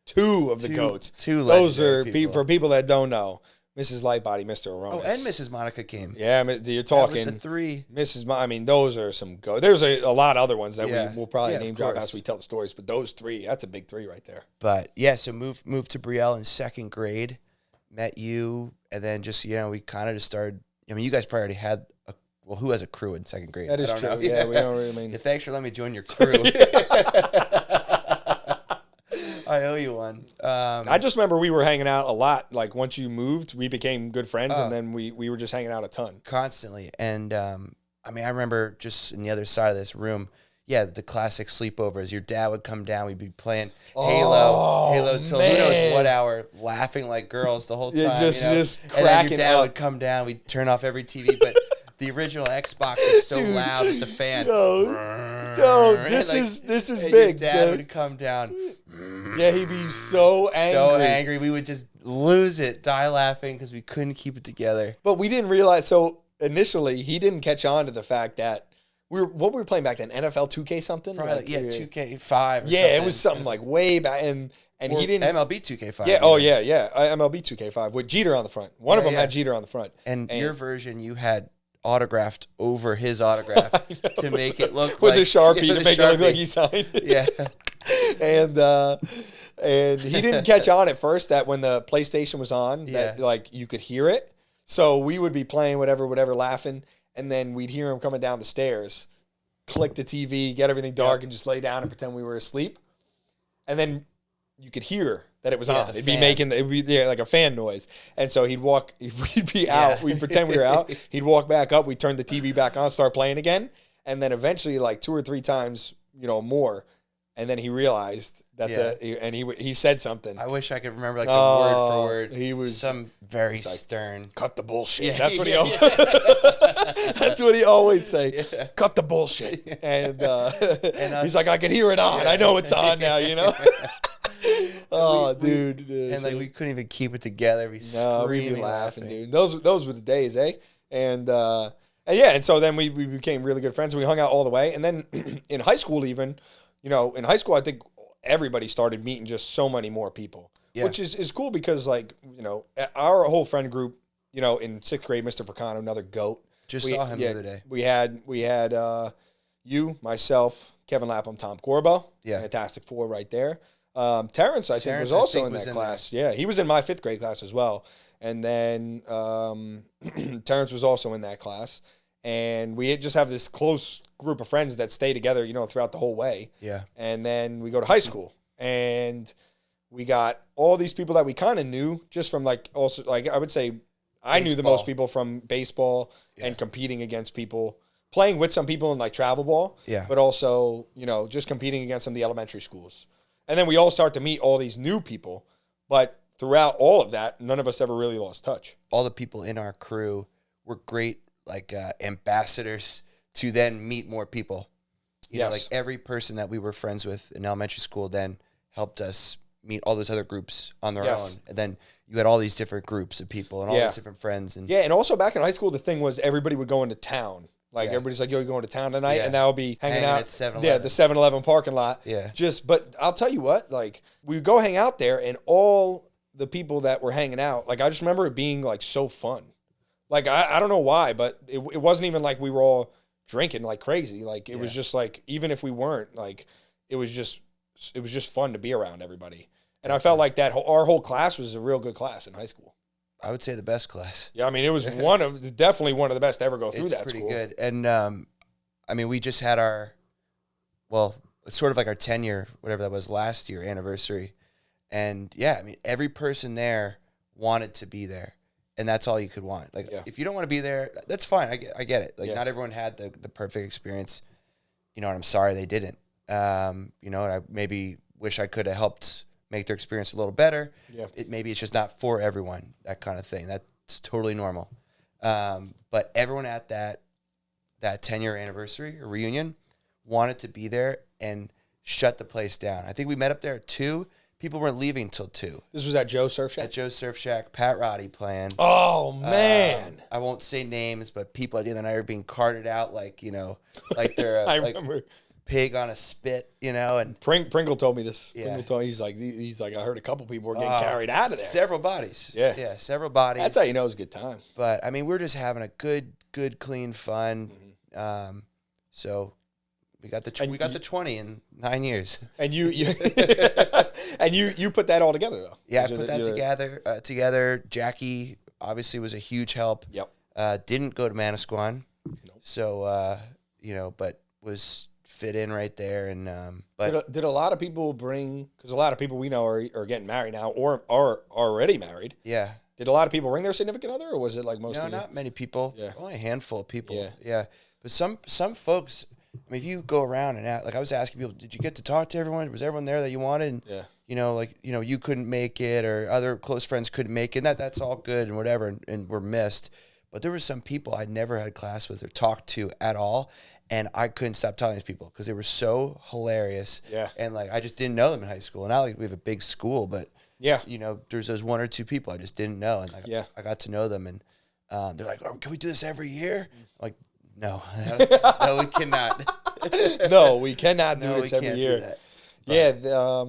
Two of the goats. Those are people. For people that don't know. Mrs. Lightbody, Mr. Aronis. Oh, and Mrs. Monica came. Yeah, you're talking. That was the three. Those are some goats. There's a lot of other ones that we will probably name drop as we tell the stories, but those three, that's a big three right there. But so moved to Brielle in second grade, met you, and then just we kind of just started. I mean, you guys probably already had who has a crew in second grade? That is true. Yeah, we don't really mean. Thanks for letting me join your crew. I owe you one. I just remember we were hanging out a lot. Like once you moved, we became good friends, and then we were just hanging out a ton. Constantly. And I remember just in the other side of this room, the classic sleepovers. Your dad would come down. We'd be playing Halo till who knows what hour, laughing like girls the whole time. Just cracking and then your dad up. would come down. We'd turn off every TV, but the original Xbox was so loud with the fan. This is and big. Your dad would come down. Yeah, he'd be so angry. So angry. We would just lose it, die laughing because we couldn't keep it together. But we didn't realize. So initially, he didn't catch on to the fact that what were we playing back then? NFL 2K something? Probably, 2K5 or something. It was something like way back. And he didn't. MLB 2K5. Yeah, MLB 2K5 with Jeter on the front. One of them had Jeter on the front. And your version, you had autographed over his autograph to make it look with like a Sharpie to make it look like he signed it. Yeah. And he didn't catch on at first that when the PlayStation was on, that like you could hear it. So we would be playing whatever, laughing, and then we'd hear him coming down the stairs, click the TV, get everything dark, and just lay down and pretend we were asleep. And then you could hear that it was on. It'd be like a fan noise. And so we'd be out. We'd pretend we were out. He'd walk back up. We'd turn the TV back on, start playing again. And then eventually, like 2 or 3 times, more. And then he realized that he said something. I wish I could remember like the word for word. He was some very stern. Cut the bullshit. Yeah, that's what he always. That's what he always say. Yeah. Cut the bullshit. And he's like, I can hear it on. I know it's on now. Dude. And like we couldn't even keep it together. We'd be laughing, dude. Those were the days, eh? And so then we became really good friends. We hung out all the way. And then in high school, even. In high school, I think everybody started meeting just so many more people, which is cool because, like, our whole friend group, in 6th grade, Mr. Fracano, another GOAT. Saw him the other day. We had you, myself, Kevin Lapham, Tom Corbo. Yeah. Fantastic 4 right there. Terrence, I think, was also in that class. Yeah, he was in my 5th grade class as well. And then Terrence was also in that class. And we just have this close group of friends that stay together, throughout the whole way. Yeah. And then we go to high school, and we got all these people that we kind of knew just from I would say I knew the most people from baseball and competing against people, playing with some people in like travel ball. Yeah. But also, just competing against some of the elementary schools. And then we all start to meet all these new people. But throughout all of that, none of us ever really lost touch. All the people in our crew were great, ambassadors to then meet more people. You know, like every person that we were friends with in elementary school then helped us meet all those other groups on their own. And then you had all these different groups of people and all these different friends. And and also back in high school, the thing was everybody would go into town. Like everybody's like, yo, you're going to town tonight? And that would be hanging out at 7-Eleven. Yeah, the 7-Eleven parking lot. Yeah. But I'll tell you what, like we would go hang out there and all the people that were hanging out, like I just remember it being like so fun. Like, I don't know why, but it wasn't even like we were all drinking like crazy. Like, it was just like, even if we weren't, like, it was just fun to be around everybody. And I felt like that our whole class was a real good class in high school. I would say the best class. Yeah, I mean, it was definitely one of the best to ever go through that school. It's pretty good. And, we just had it's sort of like our 10-year, whatever that was, last year anniversary. And yeah, I mean, every person there wanted to be there, and that's all you could want. Like, if you don't want to be there, that's fine. I get it. Like, not everyone had the perfect experience, you know, and I'm sorry they didn't. You know, and I maybe wish I could have helped make their experience a little better. Yeah. Maybe it's just not for everyone, that kind of thing. That's totally normal. But everyone at that 10-year anniversary or reunion wanted to be there and shut the place down. I think we met up there at 2. People weren't leaving till 2. This was at Joe's Surf Shack? At Joe's Surf Shack, Pat Roddy playing. Oh, man. I won't say names, but people at the end of the night are being carted out like, you know, like they're I like remember. Pig on a spit, you know. And Pringle told me this. Yeah. Pringle told me, he's like, I heard a couple people were getting carried out of there. Several bodies. Yeah, several bodies. That's how you know it's a good time. But I mean, we're just having a good, clean fun. So we got the 20 in 9 years. And you and you put that all together though. Yeah, I put that together. Jackie obviously was a huge help. Yep. Didn't go to Manasquan. Nope. So you know, but was fit in right there. And but did a lot of people bring, because a lot of people we know are getting married now or are already married. Yeah. Did a lot of people bring their significant other, or was it like mostly? No, not many people. Yeah. Only a handful of people. Yeah. Yeah. But some folks, I mean, if you go around and like I was asking people, did you get to talk to everyone? Was everyone there that you wanted? And, yeah. You know, like, you know, you couldn't make it or other close friends couldn't make it. And that's all good and whatever, and were missed. But there were some people I'd never had class with or talked to at all. And I couldn't stop telling these people because they were so hilarious. Yeah. And like, I just didn't know them in high school. And now like, we have a big school, but yeah, you know, there's those 1 or 2 people I just didn't know. And like, I got to know them. And they're like, oh, can we do this every year? I'm like, no, no, we cannot. No, we cannot do No, this we every can't year. do that. Yeah.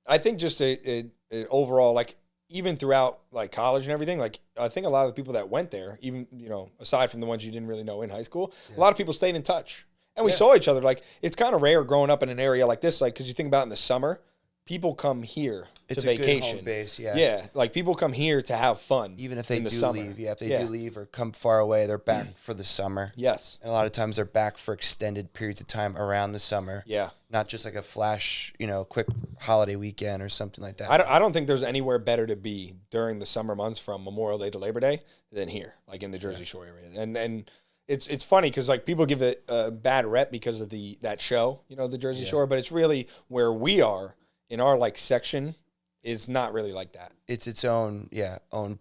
I think just a overall, like, even throughout like college and everything, like I think a lot of the people that went there, even, you know, aside from the ones you didn't really know in high school, a lot of people stayed in touch. And we saw each other. Like, it's kind of rare growing up in an area like this, like, because you think about in the summer, people come here to vacation. It's a good home base, yeah. Yeah, like people come here to have fun. Even if they do summer. leave, if they do leave or come far away, they're back for the summer. Yes. And a lot of times they're back for extended periods of time around the summer. Yeah. Not just like a flash, you know, quick holiday weekend or something like that. I don't think there's anywhere better to be during the summer months from Memorial Day to Labor Day than here, like in the Jersey Shore area. And it's funny because like people give it a bad rep because of that show, you know, the Jersey Shore, but it's really where we are in our like section is not really like that. It's its own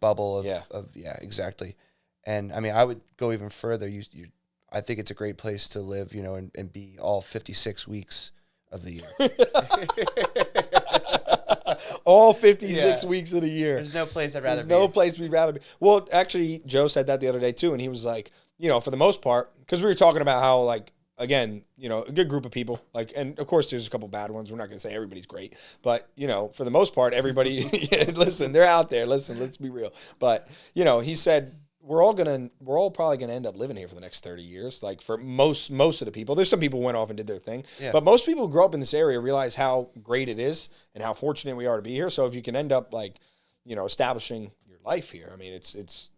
bubble of exactly. And I mean, I would go even further. I think it's a great place to live, you know, and be all 56 weeks of the year. All 56 weeks of the year. There's no place I'd rather be. No place we'd rather be. Well, actually, Joe said that the other day too, and he was like, you know, for the most part, because we were talking about how, like, again, you know, a good group of people, like, and of course there's a couple bad ones. We're not going to say everybody's great, but, you know, for the most part, everybody, listen, they're out there. Listen, let's be real. But, you know, he said, we're all probably going to end up living here for the next 30 years. Like for most of the people, there's some people who went off and did their thing, but most people who grow up in this area realize how great it is and how fortunate we are to be here. So if you can end up like, you know, establishing your life here, I mean, it's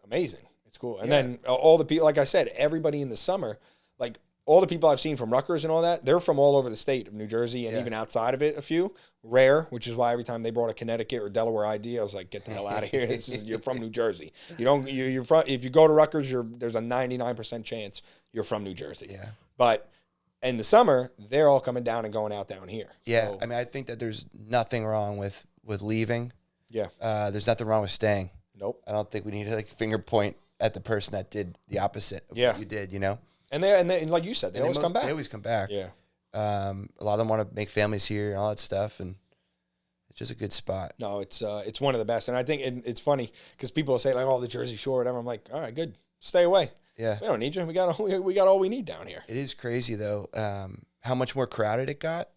amazing. It's cool. And then all the people, like I said, everybody in the summer, like all the people I've seen from Rutgers and all that, they're from all over the state of New Jersey and even outside of it, a few. Rare, which is why every time they brought a Connecticut or Delaware ID, I was like, get the hell out of here. You're from New Jersey. You're from, if you go to Rutgers, there's a 99% chance you're from New Jersey. Yeah. But in the summer, they're all coming down and going out down here. Yeah. So, I mean, I think that there's nothing wrong with leaving. Yeah. There's nothing wrong with staying. Nope. I don't think we need to like finger point at the person that did the opposite of what you did, you know? And they like you said, they always come back. They always come back. Yeah. A lot of them want to make families here and all that stuff, and it's just a good spot. No, it's one of the best. And I think it's funny because people say like, oh, the Jersey Shore, whatever. I'm like, all right, good. Stay away. Yeah. We don't need you. We got all we need down here. It is crazy, though, how much more crowded it got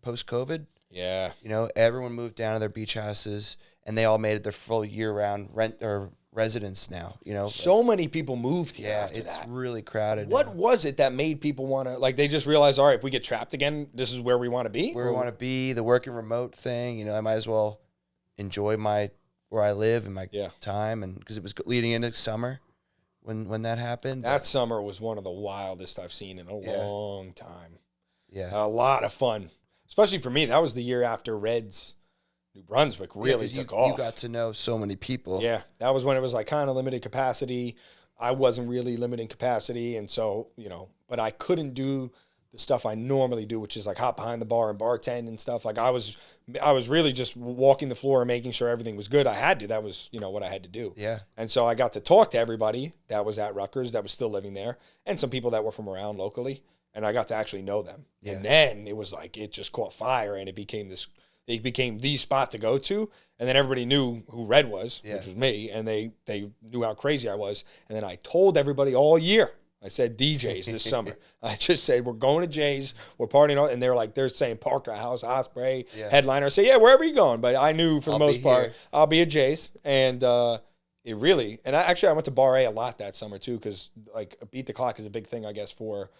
post-COVID. Yeah. You know, everyone moved down to their beach houses, and they all made it their full year-round rent or residence now, you know. So many people moved here after it's that. really crowded. What was it that made people want to, like, they just realized, all right, if we get trapped again, this is where we want to be? Where we want to be, the working remote thing, you know, I might as well enjoy where I live and my time, and because it was leading into summer when that happened. That summer was one of the wildest I've seen in a long time. Yeah. A lot of fun. Especially for me, that was the year after Reds New Brunswick really 'cause took off. You got to know so many people. Yeah, that was when it was like kind of limited capacity. I wasn't really limiting capacity, and so, but I couldn't do the stuff I normally do, which is like hop behind the bar and bartend and stuff. Like I was really just walking the floor and making sure everything was good. I had to. That was, what I had to do. Yeah. And so I got to talk to everybody that was at Rutgers that was still living there, and some people that were from around locally, and I got to actually know them. Yeah. And then it was like it just caught fire, and it became the spot to go to, and then everybody knew who Red was, which was me, and they knew how crazy I was. And then I told everybody all year. I said DJs this summer. I just said we're going to Jay's, we're partying, and they're saying Parker House, Osprey, headliner. I say wherever you going, but I knew for the most part I'll be at Jay's, and it really. And I went to Bar A lot that summer too, because like Beat the Clock is a big thing, I guess, for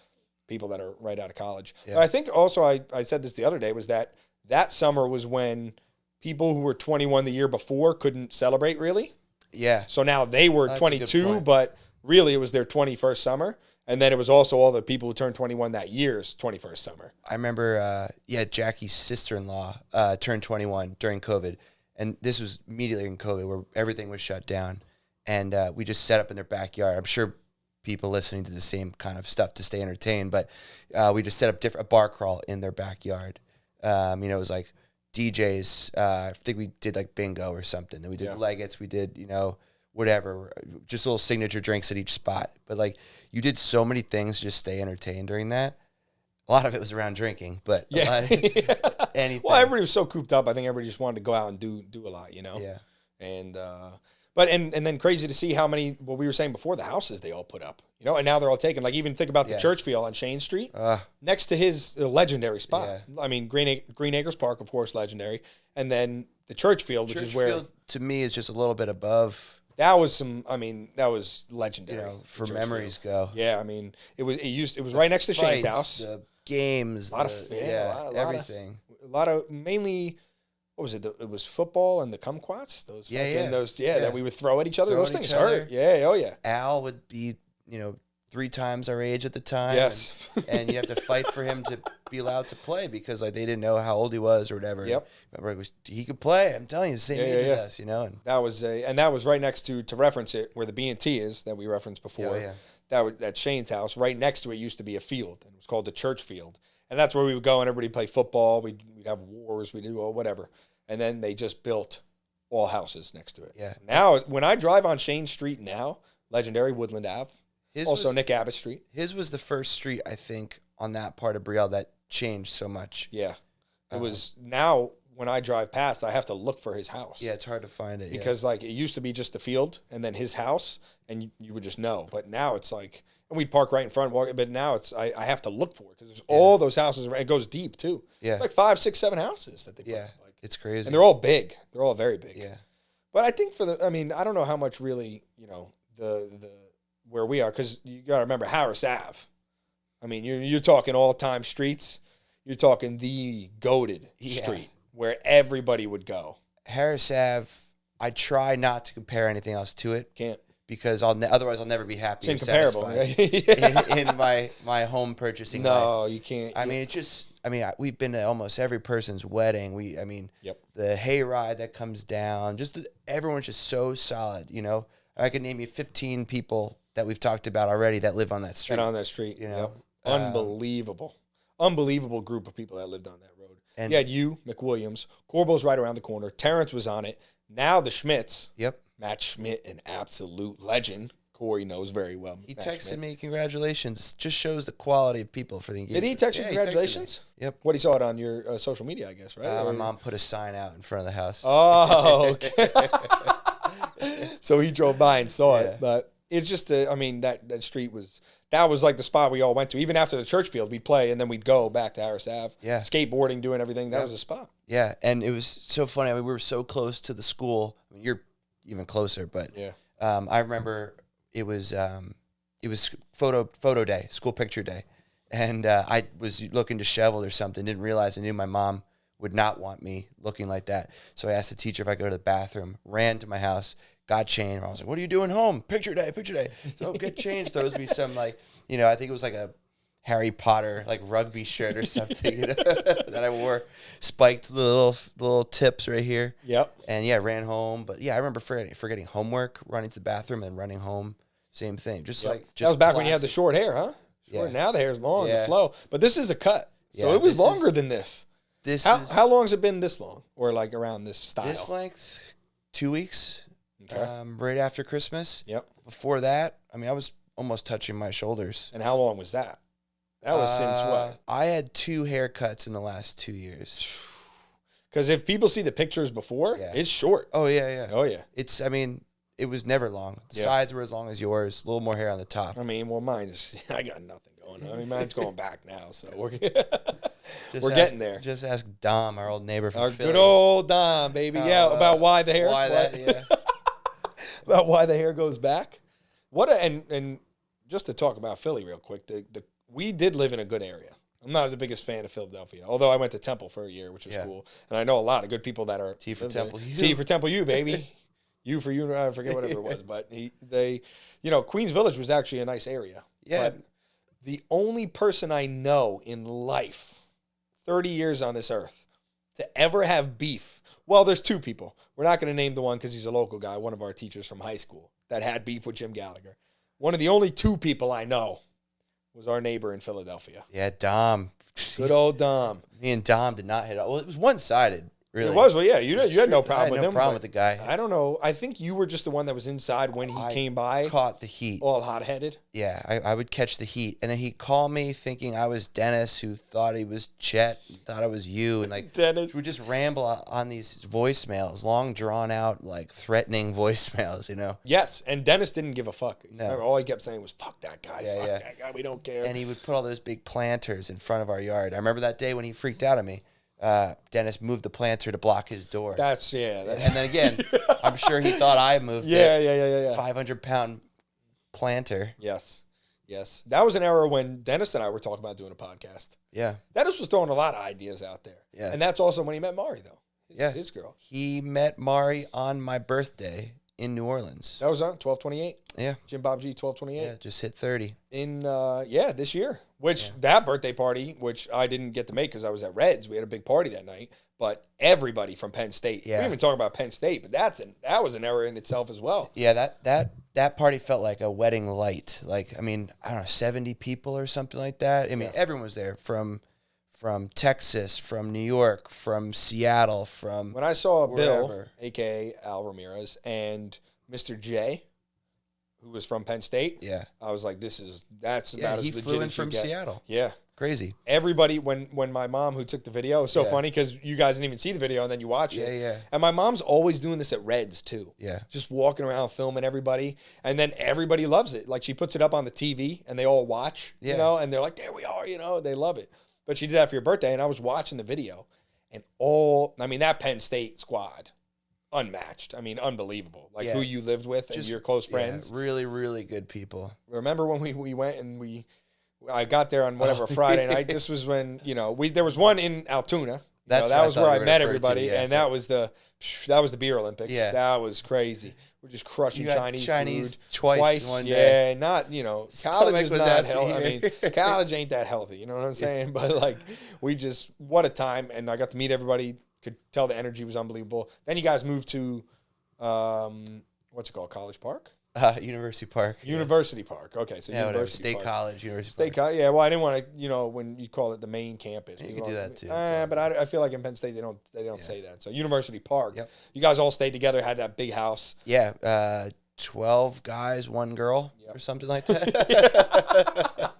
people that are right out of college. Yeah. But I think also I said this the other day was that summer was when people who were 21 the year before couldn't celebrate really. Yeah. So now they were 22, but really it was their 21st summer. And then it was also all the people who turned 21 that year's 21st summer. I remember, Jackie's sister-in-law turned 21 during COVID. And this was immediately in COVID where everything was shut down. And we just set up in their backyard. I'm sure people listening to the same kind of stuff to stay entertained. But we just set up a bar crawl in their backyard. It was like DJs. I think we did like bingo or something. Then we did legates. We did, whatever, just little signature drinks at each spot. But like you did so many things to just stay entertained during that. A lot of it was around drinking, but anything. Well, everybody was so cooped up. I think everybody just wanted to go out and do a lot, Yeah. And and then crazy to see how many, what we were saying before, the houses they all put up, and now they're all taken. Like even think about the Churchfield on Shane Street, next to his legendary spot. Yeah. I mean, Green Acres Park, of course, legendary. And then the Churchfield, which is where, to me, is just a little bit above. That was that was legendary. For memories go. Yeah, I mean, it was right next to Shane's house. The games, a lot of everything. A lot of mainly. What was it? It was football and the kumquats. Those that we would throw at each other. Those things hurt. Yeah, oh yeah. Al would be 3 times our age at the time. Yes, and you have to fight for him to be allowed to play because like they didn't know how old he was or whatever. Yep. Remember, he could play. I'm telling you, the same age as us. And that was right next to reference it where the B&T is that we referenced before. Yeah. That was at Shane's house. Right next to it used to be a field, and it was called the Church Field. And that's where we would go and everybody play football. We'd have wars. We'd do whatever. And then they just built all houses next to it. Yeah. Now, when I drive on Shane Street now, legendary Woodland Ave, Nick Abbott Street. His was the first street, I think, on that part of Brielle that changed so much. Yeah. It was now when I drive past, I have to look for his house. Yeah, it's hard to find it. Because like it used to be just the field and then his house, and you would just know. But now it's like, and we'd park right in front, but now it's I have to look for it because there's all those houses. It goes deep too. Yeah. It's like 5, 6, 7 houses that they put. It's crazy. And they're all big. They're all very big. Yeah. But I think I don't know how much really, the where we are, because you got to remember Harris Ave. I mean, you're talking all-time streets. You're talking the goated street where everybody would go. Harris Ave, I try not to compare anything else to it. Can't. Because otherwise I'll never be happy or satisfied in my home purchasing life. No, you can't. I mean, we've been to almost every person's wedding. The hayride that comes down, everyone's just so solid, I can name you 15 people that we've talked about already that live on that street. And on that street, Unbelievable. Unbelievable group of people that lived on that road. And you had McWilliams, Corbo's right around the corner, Terrence was on it. Now the Schmitz. Yep. Matt Schmidt, an absolute legend. Corey knows very well. He texted me, congratulations. Just shows the quality of people for the engagement. Did he text you congratulations? Yep. What, he saw it on your social media, I guess, right? My mom put a sign out in front of the house. Oh, okay. So he drove by and saw it. But it's just, that street that was like the spot we all went to. Even after the church field, we'd play, and then we'd go back to Harris Ave. Yeah. Skateboarding, doing everything. That was a spot. Yeah, and it was so funny. We were so close to the school. You're even closer, but I remember it was photo day, school picture day, and I was looking disheveled or something. Didn't realize I knew my mom would not want me looking like that. So I asked the teacher if I could go to the bathroom. Ran to my house, got changed. I was like, "What are you doing home? Picture day, picture day." So get changed. Throws me some I think it was like Harry Potter like rugby shirt or something, you know, that I wore, spiked the little tips right here. Yep. And yeah, ran home. But yeah, I remember forgetting homework, running to the bathroom, and running home. Same thing. Just Yep. like just that was back when you had the classic. short hair, huh? Short. Yeah. Now the hair's long, Yeah. the flow. But this is a cut, so Yeah, it was this longer is- than this. This How is how long has it been this long, or like around this style? this length, 2 weeks. Okay. Right after Christmas. Yep. Before that, I mean, I was almost touching my shoulders. And how long was that? That was since what? I had 2 haircuts in the last 2 years. Because if people see the pictures before, Yeah. it's short. Oh yeah, yeah. Oh yeah. I mean, it was never long. The Yeah. sides were as long as yours. A little more hair on the top. I mean, well, mine's I got nothing going on. I mean, mine's going back now, so we're Just we're ask- getting there. Just ask Dom, our old neighbor from Our Philly. good old Dom, baby. Yeah, about why the hair. Why that? Yeah. About why the hair goes back. And just to talk about Philly real quick, we did live in a good area. I'm not the biggest fan of Philadelphia, although I went to Temple for a year, which was Yeah. cool. And I know a lot of good people that are T for live there. Temple U. T for Temple U, baby. U for you, I forget whatever it was, but Queens Village was actually a nice area. Yeah. But the only person I know in life, 30 years on this earth, to ever have beef. Well, there's 2 people. We're not going to name the one because he's a local guy, one of our teachers from high school, that had beef with Jim Gallagher. One of the only 2 people I know was our neighbor in Philadelphia. Yeah, Dom. Good old Dom. Me and Dom did not hit. Well, it was one-sided. Really. It was, well, yeah, you had no problem I had with no him. problem but with the guy. I don't know. I think you were just the one that was inside when he came by, Caught the heat. all hot-headed. Yeah, I would catch the heat, and then he'd call me thinking I was Dennis, who thought he was Chet, thought I was you, and like Dennis. we would just ramble on these voicemails, long drawn out, like threatening voicemails, you know. Yes, and Dennis didn't give a fuck. No. All he kept saying was, fuck that guy, Yeah, fuck yeah. that guy, we don't care. And he would put all those big planters in front of our yard. I remember that day when he freaked out at me. Dennis moved the planter to block his door. That's, and then again, I'm sure he thought I moved yeah. 500-pound planter. Yes. That was an era when Dennis and I were talking about doing a podcast. Yeah. Dennis was throwing a lot of ideas out there. Yeah. And that's also when he met Mari, though. His girl. He met Mari on my birthday in New Orleans. That was on 12/28. Yeah. Jim Bob G 12/28. Yeah, just hit 30. In this year, which that birthday party, which I didn't get to make because I was at Reds, we had a big party that night. But everybody from Penn State, we didn't even talk about Penn State, but that was an era in itself as well. Yeah, that party felt like a wedding light. Like, I mean, I don't know, 70 people or something like that. I mean, everyone was there from Texas, from New York, from Seattle, from When I saw Bill, wherever. a.k.a. Al Ramirez, and Mr. J, who was from Penn State, Yeah. I was like, that's Yeah, about as he legit flew in as you from get. Seattle. Yeah. Crazy. Everybody, when my mom, who took the video, it was so funny because you guys didn't even see the video and then you watch it. Yeah. And my mom's always doing this at Reds too. Yeah. Just walking around filming everybody. And then everybody loves it. Like she puts it up on the TV and they all watch, you know, and they're like, there we are, you know, they love it. But she did that for your birthday and I was watching the video and that Penn State squad, unmatched. I mean, unbelievable. Like who you lived with and your close friends. Yeah, really, really good people. Remember when we went and I got there on whatever Friday night. This was when, there was one in Altoona. That's that what I was thought where we I were met referring to, everybody, yeah. and that was the beer Olympics. Yeah. That was crazy. We're just crushing You got Chinese food twice in one yeah, day. not college Stomach is was not out to healthy. I mean, here. college ain't that healthy. You know what I'm saying? But like, what a time, and I got to meet everybody. Could tell the energy was unbelievable. Then you guys moved to, what's it called? College Park. University Park. University Park. Okay, so Yeah, whatever. University State Park. College, University State Park. College. Yeah, well, I didn't want to, when you call it the main campus. You People could do don't- that too. But I feel like in Penn State they don't say that. So University Park. Yep. You guys all stayed together, had that big house. Yeah, 12 guys, 1 girl, or something like that.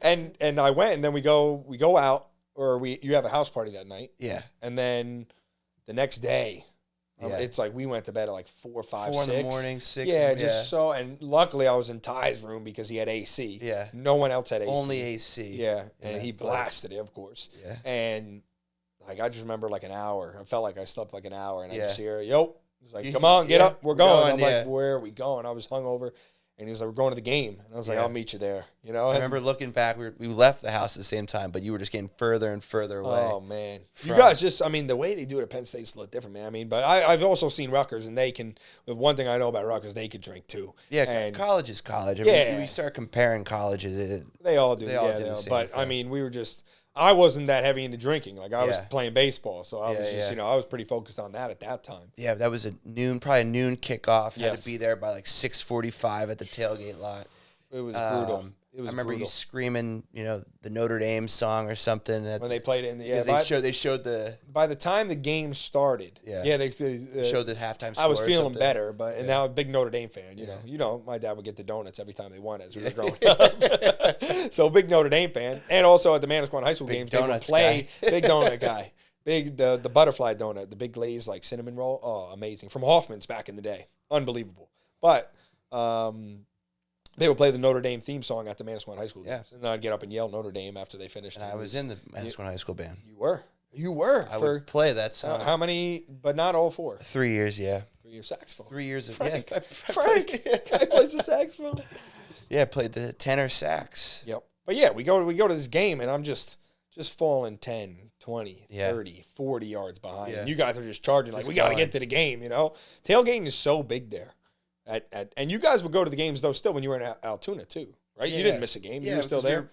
and I went, and then we go out, or you have a house party that night, Yeah. and then the next day. Yeah. It's like we went to bed at like 4, 5, 4 6. in the morning, 6. Yeah, so, and luckily I was in Ty's room because he had AC. Yeah. No one else had AC. Only AC. Yeah, and Yeah, he but- blasted it, of course. Yeah. And like I just remember like an hour. I felt like I slept like an hour, and I Yeah. just hear, "Yo," he's like, "Come on, get Yeah, up, we're we're going." going, I'm yeah. like, "Where are we going?" I was hungover, And he was like, we're going to the game. And I was like, Yeah. I'll meet you there. You know? I remember looking back, we left the house at the same time, but you were just getting further and further away. Oh, man. You from- guys just, I mean, the way they do it at Penn State's a little different, man. I mean, but I've also seen Rutgers, and they can, the one thing I know about Rutgers, they could drink too. Yeah, And college is college. I Yeah. mean, we start comparing colleges. they all do. They all yeah, do the they all- same But, I thing. mean, we were just, I wasn't that heavy into drinking. Like, I was Yeah. playing baseball, so I was Yeah, just, yeah. you know, I was pretty focused on that at that time. Yeah, that was probably a noon kickoff. Had Yes. to be there by like 6:45 at the tailgate lot. It was brutal. It was I remember brutal. you screaming, the Notre Dame song or something. When they played it in the, yeah, because they showed the by the time the game started, Yeah. they showed the halftime score. I was or feeling something. better, but and Yeah. now a big Notre Dame fan. You Yeah. know, my dad would get the donuts every time they won as we were growing up. So big Notre Dame fan, and also at the Manasquan High School Big games, they would donuts play guy. big donut guy, the butterfly donut, the big glazed like cinnamon roll. Oh, amazing from Hoffman's back in the day, unbelievable. But they would play the Notre Dame theme song at the Manasquan High School games, and then I'd get up and yell Notre Dame after they finished. And I was in the Manasquan High School band. You were I for would play that song. how many? But not all four. 3 years, yeah. 3 years saxophone. 3 years of Frank. yeah. Frank, guy plays the saxophone. Yeah, I played the tenor sax. Yep. But yeah, we go to this game, and I'm just falling 10, 20, Yeah. 30, 40 yards behind. Yeah. And you guys are just charging like, Just we got to going. get to the game, you know? Tailgating is so big there. And you guys would go to the games, though, still when you were in Altoona, too, right? You Yeah. didn't miss a game. Yeah, You were still because we there. were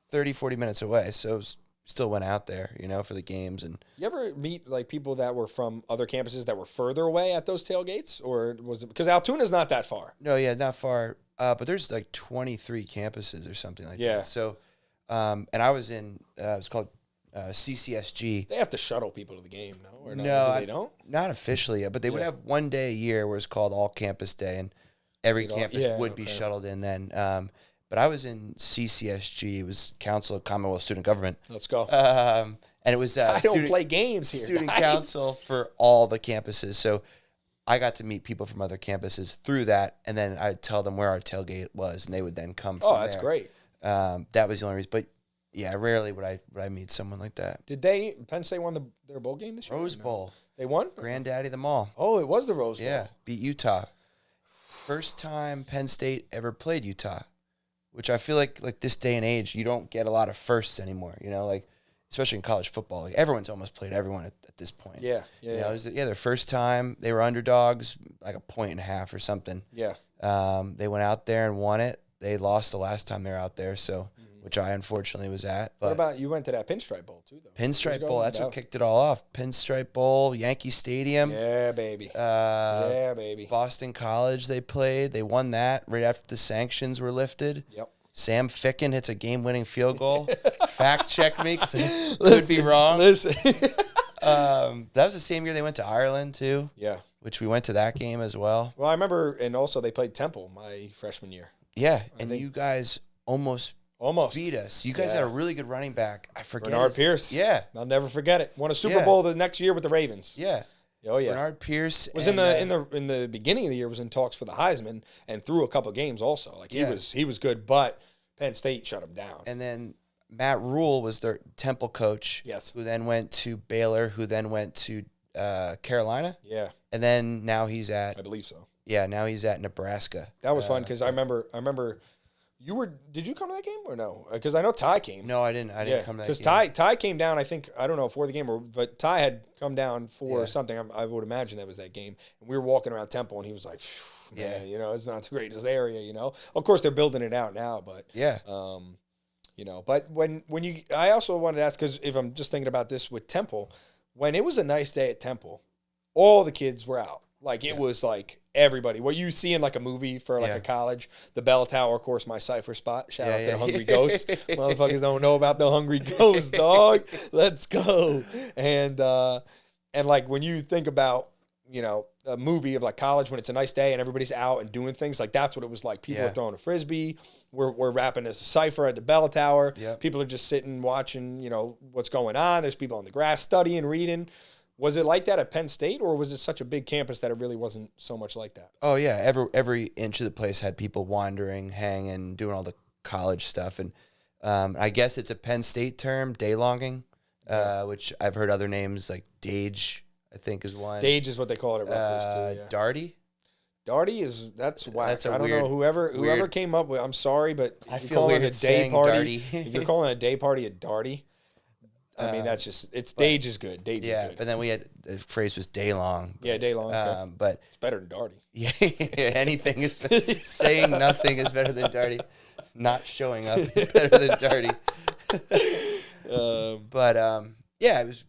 30, 40 minutes away, so still went out there, for the games. And You ever meet, like, people that were from other campuses that were further away at those tailgates? Or was it – because Altoona's not that far. no, yeah, not far. But there's like 23 campuses or something like Yeah. that. So, and I was in, it's called CCSG. They have to shuttle people to the game, no? Or No, they don't? Not officially yet, but they would Yeah. have one day a year where it's called All Campus Day, and every You know, campus yeah, would be okay. shuttled in then. But I was in CCSG. It was Council of Commonwealth Student Government. Let's go. And it was I don't play games here. student guys. council for all the campuses. So I got to meet people from other campuses through that, and then I'd tell them where our tailgate was, and they would then come from Oh, that's there. great. That was the only reason. But yeah, rarely would I meet someone like that. Did Penn State won their bowl game this year? Rose No. Bowl, They won? granddaddy of them all. Oh, it was the Rose Bowl. Yeah, beat Utah. First time Penn State ever played Utah, which I feel like this day and age, you don't get a lot of firsts anymore, like especially in college football. Like everyone's almost played everyone at this point. Yeah, It was their first time. They were underdogs, like 1.5 points or something. Yeah. They went out there and won it. They lost the last time they were out there, so which I unfortunately was at. But What about you went to that Pinstripe Bowl too, though? Pinstripe Years ago? Bowl, that's what kicked it all off. Pinstripe Bowl, Yankee Stadium. Yeah, baby. Uh, Yeah, baby. Boston College they played. They won that right after the sanctions were lifted. Yep. Sam Ficken hits a game-winning field goal. Fact check me because I could be wrong. Listen. That was the same year they went to Ireland too, Yeah. which we went to that game as well. Well, I remember, and also they played Temple my freshman year. Yeah, and think- you guys almost Almost. beat us. You guys Yeah. had a really good running back. I forget Bernard his- Pierce. Yeah, I'll never forget it. Won a Super Yeah. Bowl the next year with the Ravens. yeah. Oh yeah. Bernard Pierce Was and, in the beginning of the year was in talks for the Heisman and threw a couple games also. Like Yeah. he was good, but Penn State shut him down. and then Matt Rule was their Temple coach. Yes. Who then went to Baylor, who then went to Carolina, Yeah, and then now he's I at believe so. Nebraska. That was fun because I remember did you come to that game or no? Because I know Ty came. No, I didn't. I didn't Yeah, come to that because game. Ty came down. I think I don't know for the game but Ty had come down for Yeah. something. I would imagine that was that game. And we were walking around Temple, and he was like, "Man, it's not the greatest area, Of course, they're building it out now, but Yeah. But I also wanted to ask because if I'm just thinking about this with Temple, when it was a nice day at Temple, all the kids were out. Like it was like everybody. What you see in like a movie for like Yeah. a college, the Bell Tower, of course, my cipher spot. Shout out to the yeah. Hungry Ghost. Motherfuckers don't know about the Hungry Ghost, dog. Let's go. And like when you think about a movie of like college when it's a nice day and everybody's out and doing things, like that's what it was like. People Yeah. are throwing a frisbee. We're rapping as a cipher at the Bell Tower. Yep. People are just sitting watching, what's going on. There's people on the grass studying, reading. Was it like that at Penn State, or was it such a big campus that it really wasn't so much like that? Oh yeah, every inch of the place had people wandering, hanging, doing all the college stuff, and I guess it's a Penn State term, daylonging, which I've heard other names like Dage, I think is one. Dage is what they call it at Rutgers too. Yeah. Darty. That's whack. That's a I don't weird- know whoever weird- came up with. I'm sorry, but I if you're feel calling weird it a day saying party. darty. If you're calling a day party a darty, I mean that's just Dage is good. Dage is good. But then we had the phrase was day long. Yeah, day long. Okay. But It's better than darty. yeah, anything is saying nothing is better than darty. Not showing up is better than darty. Yeah, it was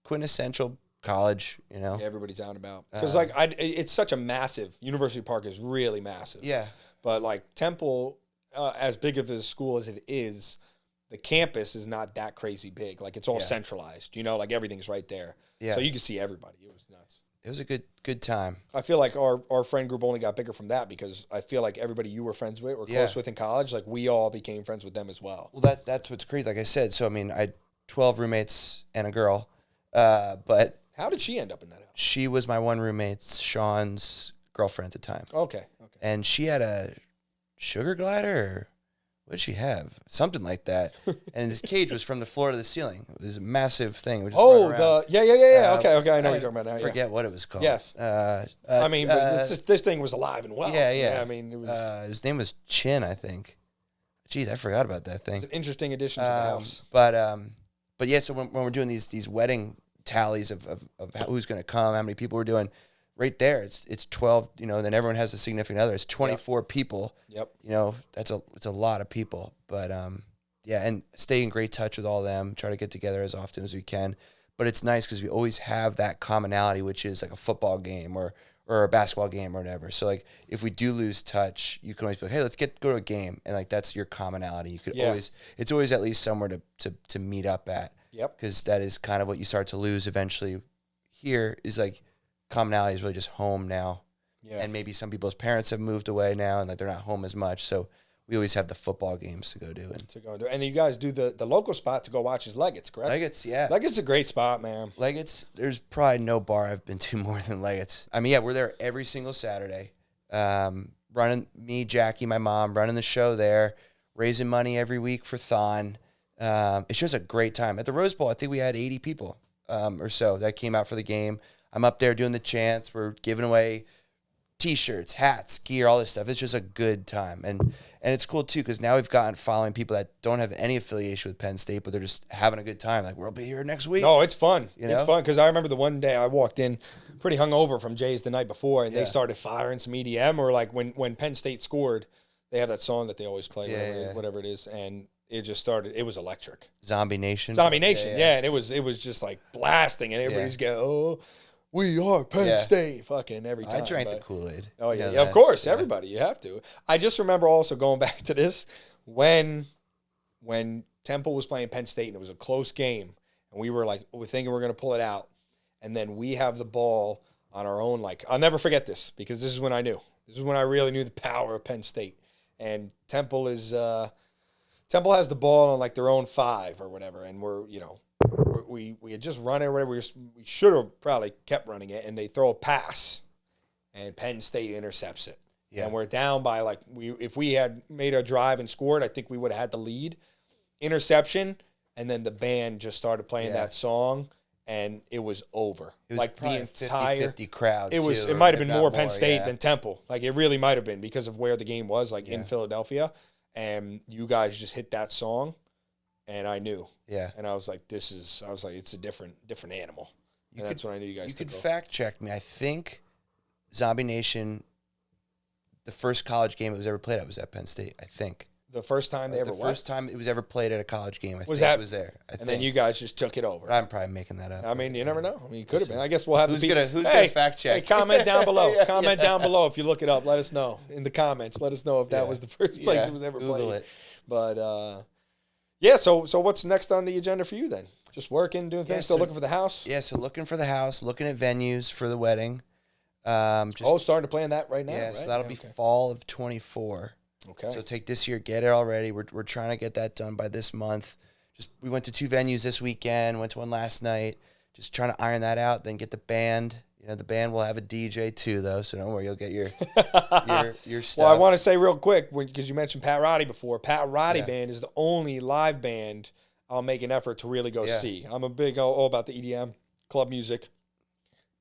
quintessential college. Yeah, everybody's out and about because it's such a massive. University Park is really massive. Yeah. But like Temple, as big of a school as it is, the campus is not that crazy big. Like it's all centralized. Like everything's right there. Yeah. So you can see everybody. It was nuts. It was a good time. I feel like our friend group only got bigger from that because I feel like everybody you were friends with or close with in college, like we all became friends with them as well. Well, that's what's crazy. Like I said, so I mean, I had 12 roommates and a girl, but How did she end up in that house? she was my one roommate, Sean's girlfriend at the time, Okay. and she had a sugar glider. Or what did she have? Something like that. And this cage was from the floor to the ceiling. It was a massive thing. It would just run around. Yeah. Okay. I know what you're talking about now. Forget what it was called. Yes. I mean, but this thing was alive and well. Yeah. I mean, it was his name was Chin, I think. Jeez, I forgot about that thing. an interesting addition to the house. But yeah, so when we're doing these wedding tallies of who's going to come, how many people we're doing, right there, it's 12, then everyone has a significant other. It's 24 people. Yep. It's a lot of people. But yeah, and stay in great touch with all of them, try to get together as often as we can. But it's nice because we always have that commonality, which is like a football game or a basketball game or whatever. So like if we do lose touch, you can always be like, hey, let's go to a game. And like that's your commonality. You could it's always at least somewhere to meet up at. Yep. Because that is kind of what you start to lose eventually. Here is like commonality is really just home now. Yeah. And maybe some people's parents have moved away now and like they're not home as much. So we always have the football games to go do. And you guys do the local spot to go watch is Leggett's, correct? Leggett's, yeah. Leggett's a great spot, man. Leggett's, there's probably no bar I've been to more than Leggett's. I mean, yeah, we're there every single Saturday. Running, me, Jackie, my mom, running the show there, raising money every week for Thon. It's just a great time. At the Rose Bowl, I think we had 80 people or so that came out for the game. I'm up there doing the chants. We're giving away T-shirts, hats, gear, all this stuff. It's just a good time. And it's cool, too, because now we've gotten following people that don't have any affiliation with Penn State, but they're just having a good time. Like, we'll be here next week. No, it's fun. It's fun because I remember the one day I walked in pretty hungover from Jay's the night before, and they started firing some EDM. Or like when Penn State scored, they have that song that they always play, whatever it is, and it just started. It was electric. Zombie Nation. Yeah, and it was just like blasting, and everybody's going, oh, we are Penn State, fucking every time. I drank the Kool-Aid. Oh, yeah, of course, everybody, you have to. I just remember also going back to this, when Temple was playing Penn State, and it was a close game, and we're thinking we're going to pull it out, and then we have the ball on our own, like, I'll never forget this, because this is when I knew. This is when I really knew the power of Penn State. And Temple has the ball on, like, their own 5 or whatever, and we had just run it or whatever. We should have probably kept running it, and they throw a pass, and Penn State intercepts it. Yeah. And we're down by if we had made a drive and scored, I think we would have had the lead. Interception, and then the band just started playing that song, and it was over. It was like the entire 50-50 crowd. It might have been more Penn State than Temple. Like it really might have been because of where the game was, in Philadelphia, and you guys just hit that song. And I knew. Yeah. And I was like, it's a different animal. And that's when I knew you guys You could fact check me. I think Zombie Nation, the first college game it was ever played at was at Penn State, I think. The first time they ever The first time it was ever played at a college game, I think it was there. And then you guys just took it over. I'm probably making that up. I mean, you never know. I mean, it could have been. I guess we'll have who's gonna fact check? Hey, comment down below. Comment down below if you look it up. Let us know in the comments. Let us know if that was the first place it was ever Google played. It. But yeah, so what's next on the agenda for you then? Just working, doing things, still looking for the house? Yeah, so looking for the house, looking at venues for the wedding. Starting to plan that right now. Yeah, right? so that'll be fall of 24. Okay. So take this year, get it already. We're trying to get that done by this month. We went to 2 venues this weekend, went to one last night. Just trying to iron that out, then get the band. The band will have a DJ too, though, so don't worry, you'll get your stuff. Well, I want to say real quick, because you mentioned Pat Roddy before, Pat Roddy Band is the only live band I'll make an effort to really go see. I'm a big all about the EDM, club music.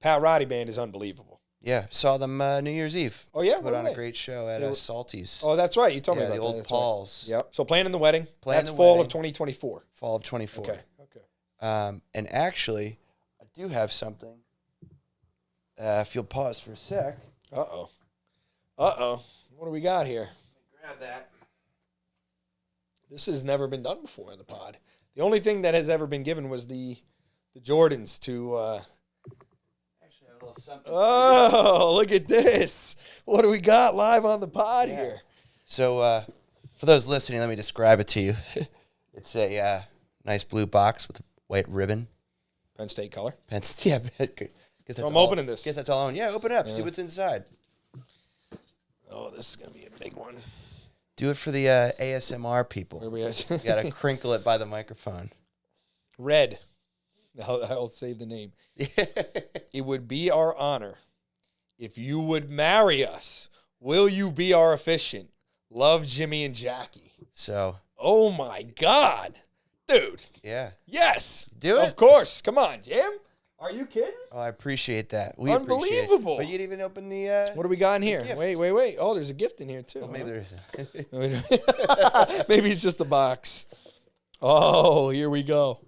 Pat Roddy Band is unbelievable. Yeah, saw them New Year's Eve. Oh, yeah? Put on a Okay. great show at Salty's. Oh, that's right. You told me Yeah, about the that. old That's right. Paul's. Yep. So planning the wedding. Planning That's the fall wedding. of 2024. Fall of 24. Okay. And actually, I do have something. If you'll pause for a sec. Uh-oh. What do we got here? Grab that. This has never been done before in the pod. The only thing that has ever been given was the Jordans to... Actually, I have a little something. Oh, look at this. What do we got live on the pod here? So, for those listening, let me describe it to you. It's a nice blue box with a white ribbon. Penn State color. Yeah, guess that's I'm opening this. Guess that's all on. Yeah, open it up. See what's inside. Oh, this is going to be a big one. Do it for the ASMR people. Where we at? You got to crinkle it by the microphone. Red. I'll save the name. It would be our honor if you would marry us. Will you be our officiant? Love, Jimmy and Jackie. So. Oh, my God. Dude. Yeah. Yes. Do it? Of course. Come on, Jim. Are you kidding? Oh, I apprate that. We Unbelievable. appreciate it. But you didn't even open the... What do we got in here? gift. Wait. Oh, there's a gift in here, too. Oh, maybe there isn't. Maybe it's just a box. Oh, here we go.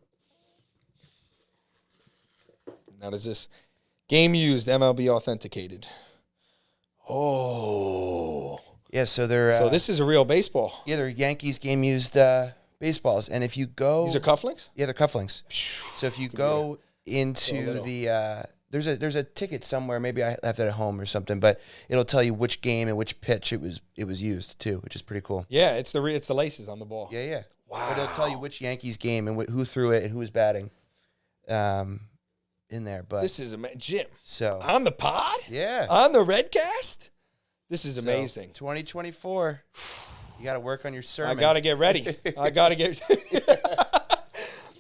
Now, does this game used MLB authenticated? Oh. Yeah, so they're... So this is a real baseball. Yeah, they're Yankees game-used baseballs. And if you go... These are cufflinks? Yeah, they're cufflinks. So if you go into little. the... There's a ticket somewhere. Maybe I left it at home or something, but it'll tell you which game and which pitch it was used too, which is pretty cool. Yeah, it's the laces on the ball. Yeah. Wow. But it'll tell you which Yankees game and who threw it and who was batting in there. But This is Jim. so On the pod? yeah, On the Redcast? This is amazing. 2024. You got to work on your sermon. I got to get ready.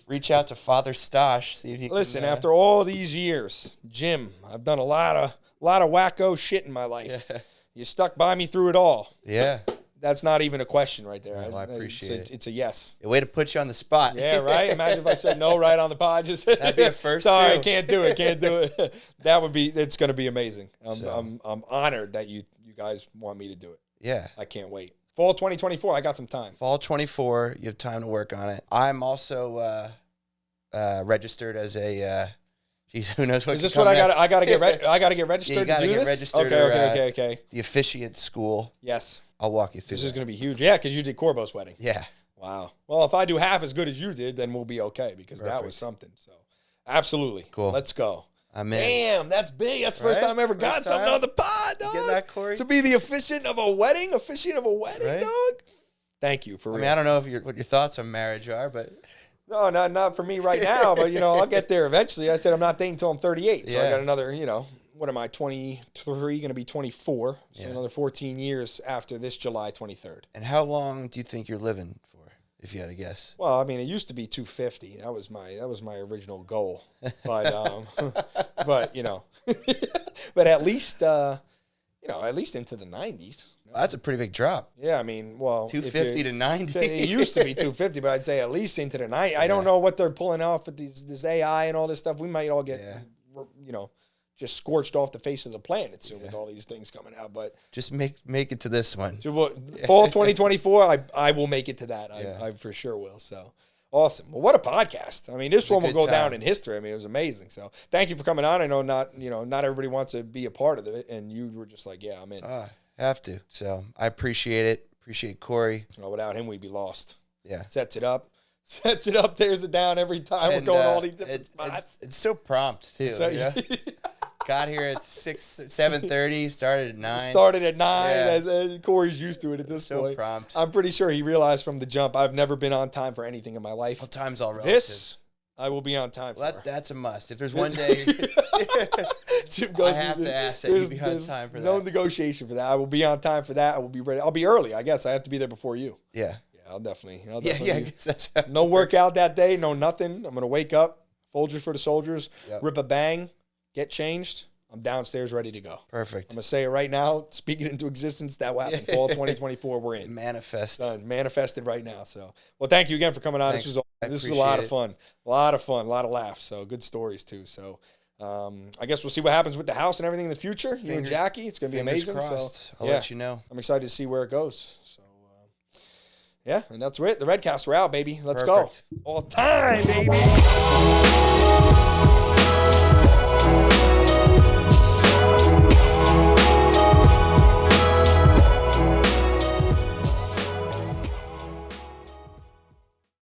Reach out to Father Stosh. See if he Listen, can, after all these years, Jim, I've done a lot of wacko shit in my life. Yeah. You stuck by me through it all. Yeah. That's not even a question right there. Well, I appreciate it. It's a yes. A way to put you on the spot. Yeah, right? Imagine if I said no right on the pod. Just That'd be a first. Sorry, too. can't do it. That would be. It's going to be amazing. So. I'm honored that you guys want me to do it. Yeah. I can't wait. Fall 2024. I got some time. Fall 24. You have time to work on it. I'm also registered as a. Geez, who knows what? Is this can what come I got? next. I got to get registered. Yeah, you gotta to do get this? registered. Okay. The officiant school. Yes, I'll walk you through. this is going to be huge. Yeah, because you did Corbo's wedding. Yeah. Wow. Well, if I do half as good as you did, then we'll be okay because that Perfect. was something. So, absolutely. Cool. Let's go. I'm in. Damn, that's big. That's the first Right? time I ever got First something time? on the pod, dog. Get that, Corey? To be the officiant of a wedding, Right? dog. Thank you for I real. mean, I don't know what your thoughts on marriage are, but No, not for me right now, but I'll get there eventually. I said I'm not dating until I'm 38, so I Yeah. got another, what am I, 23, going to be 24, so Yeah. another 14 years after this July 23rd. and how long do you think you're living for, if you had to guess? Well, I mean, it used to be 250. That was my original goal, but but but at least into the 90s. Well, that's a pretty big drop. Yeah, I mean, well, 250 to 90. It used to be 250, but I'd say at least into the 90. I don't know what they're pulling off with this AI and all this stuff. We might all get, just scorched off the face of the planet soon with all these things coming out. But Just make it to this one. fall 2024, I will make it to that. Yeah. I for sure will. So awesome. Well, what a podcast. I mean, this one will good go down time. in history. I mean, it was amazing. So thank you for coming on. I know not everybody wants to be a part of it, and you were just like, yeah, I'm in. Have to. So I appreciate it. Appreciate Corey. Without him, we'd be lost. Yeah. Sets it up, tears it down every time. And, we're going all these different spots. It's so prompt too. So- you know? Got here at 7:30. Started at 9. Started at 9. Yeah. As Corey's used to it at this So point. prompt. I'm pretty sure he realized from the jump I've never been on time for anything in my life. Well, time's all relative. This I will be on time Well, for. that's a must. If there's one day, Jim goes, I have to ask that you be on time for No that. negotiation for that. I will be on time for that. I will be ready. I'll be early. I guess I have to be there before you. yeah, Yeah, I'll definitely. yeah. I guess that's how No workout that day. No nothing. I'm gonna wake up. Folgers for the soldiers. Yep. Rip a bang. Get changed. I'm downstairs ready to go. Perfect. I'm gonna say it right now. Speak it into existence. That will happen. Fall 2024. We're in. Manifest. Done. Manifested right now. So, well, thank you again for coming on. Thanks. This was I a lot of appreciate fun. A lot of fun. A lot of laughs. So good stories too. So, I guess we'll see what happens with the house and everything in the future. You and Jackie, it's going to be amazing. Crossed. So I'll let you know. I'm excited to see where it goes. So yeah, and that's it. The Reddcast, we're out, baby. Let's Perfect. go. All time, baby.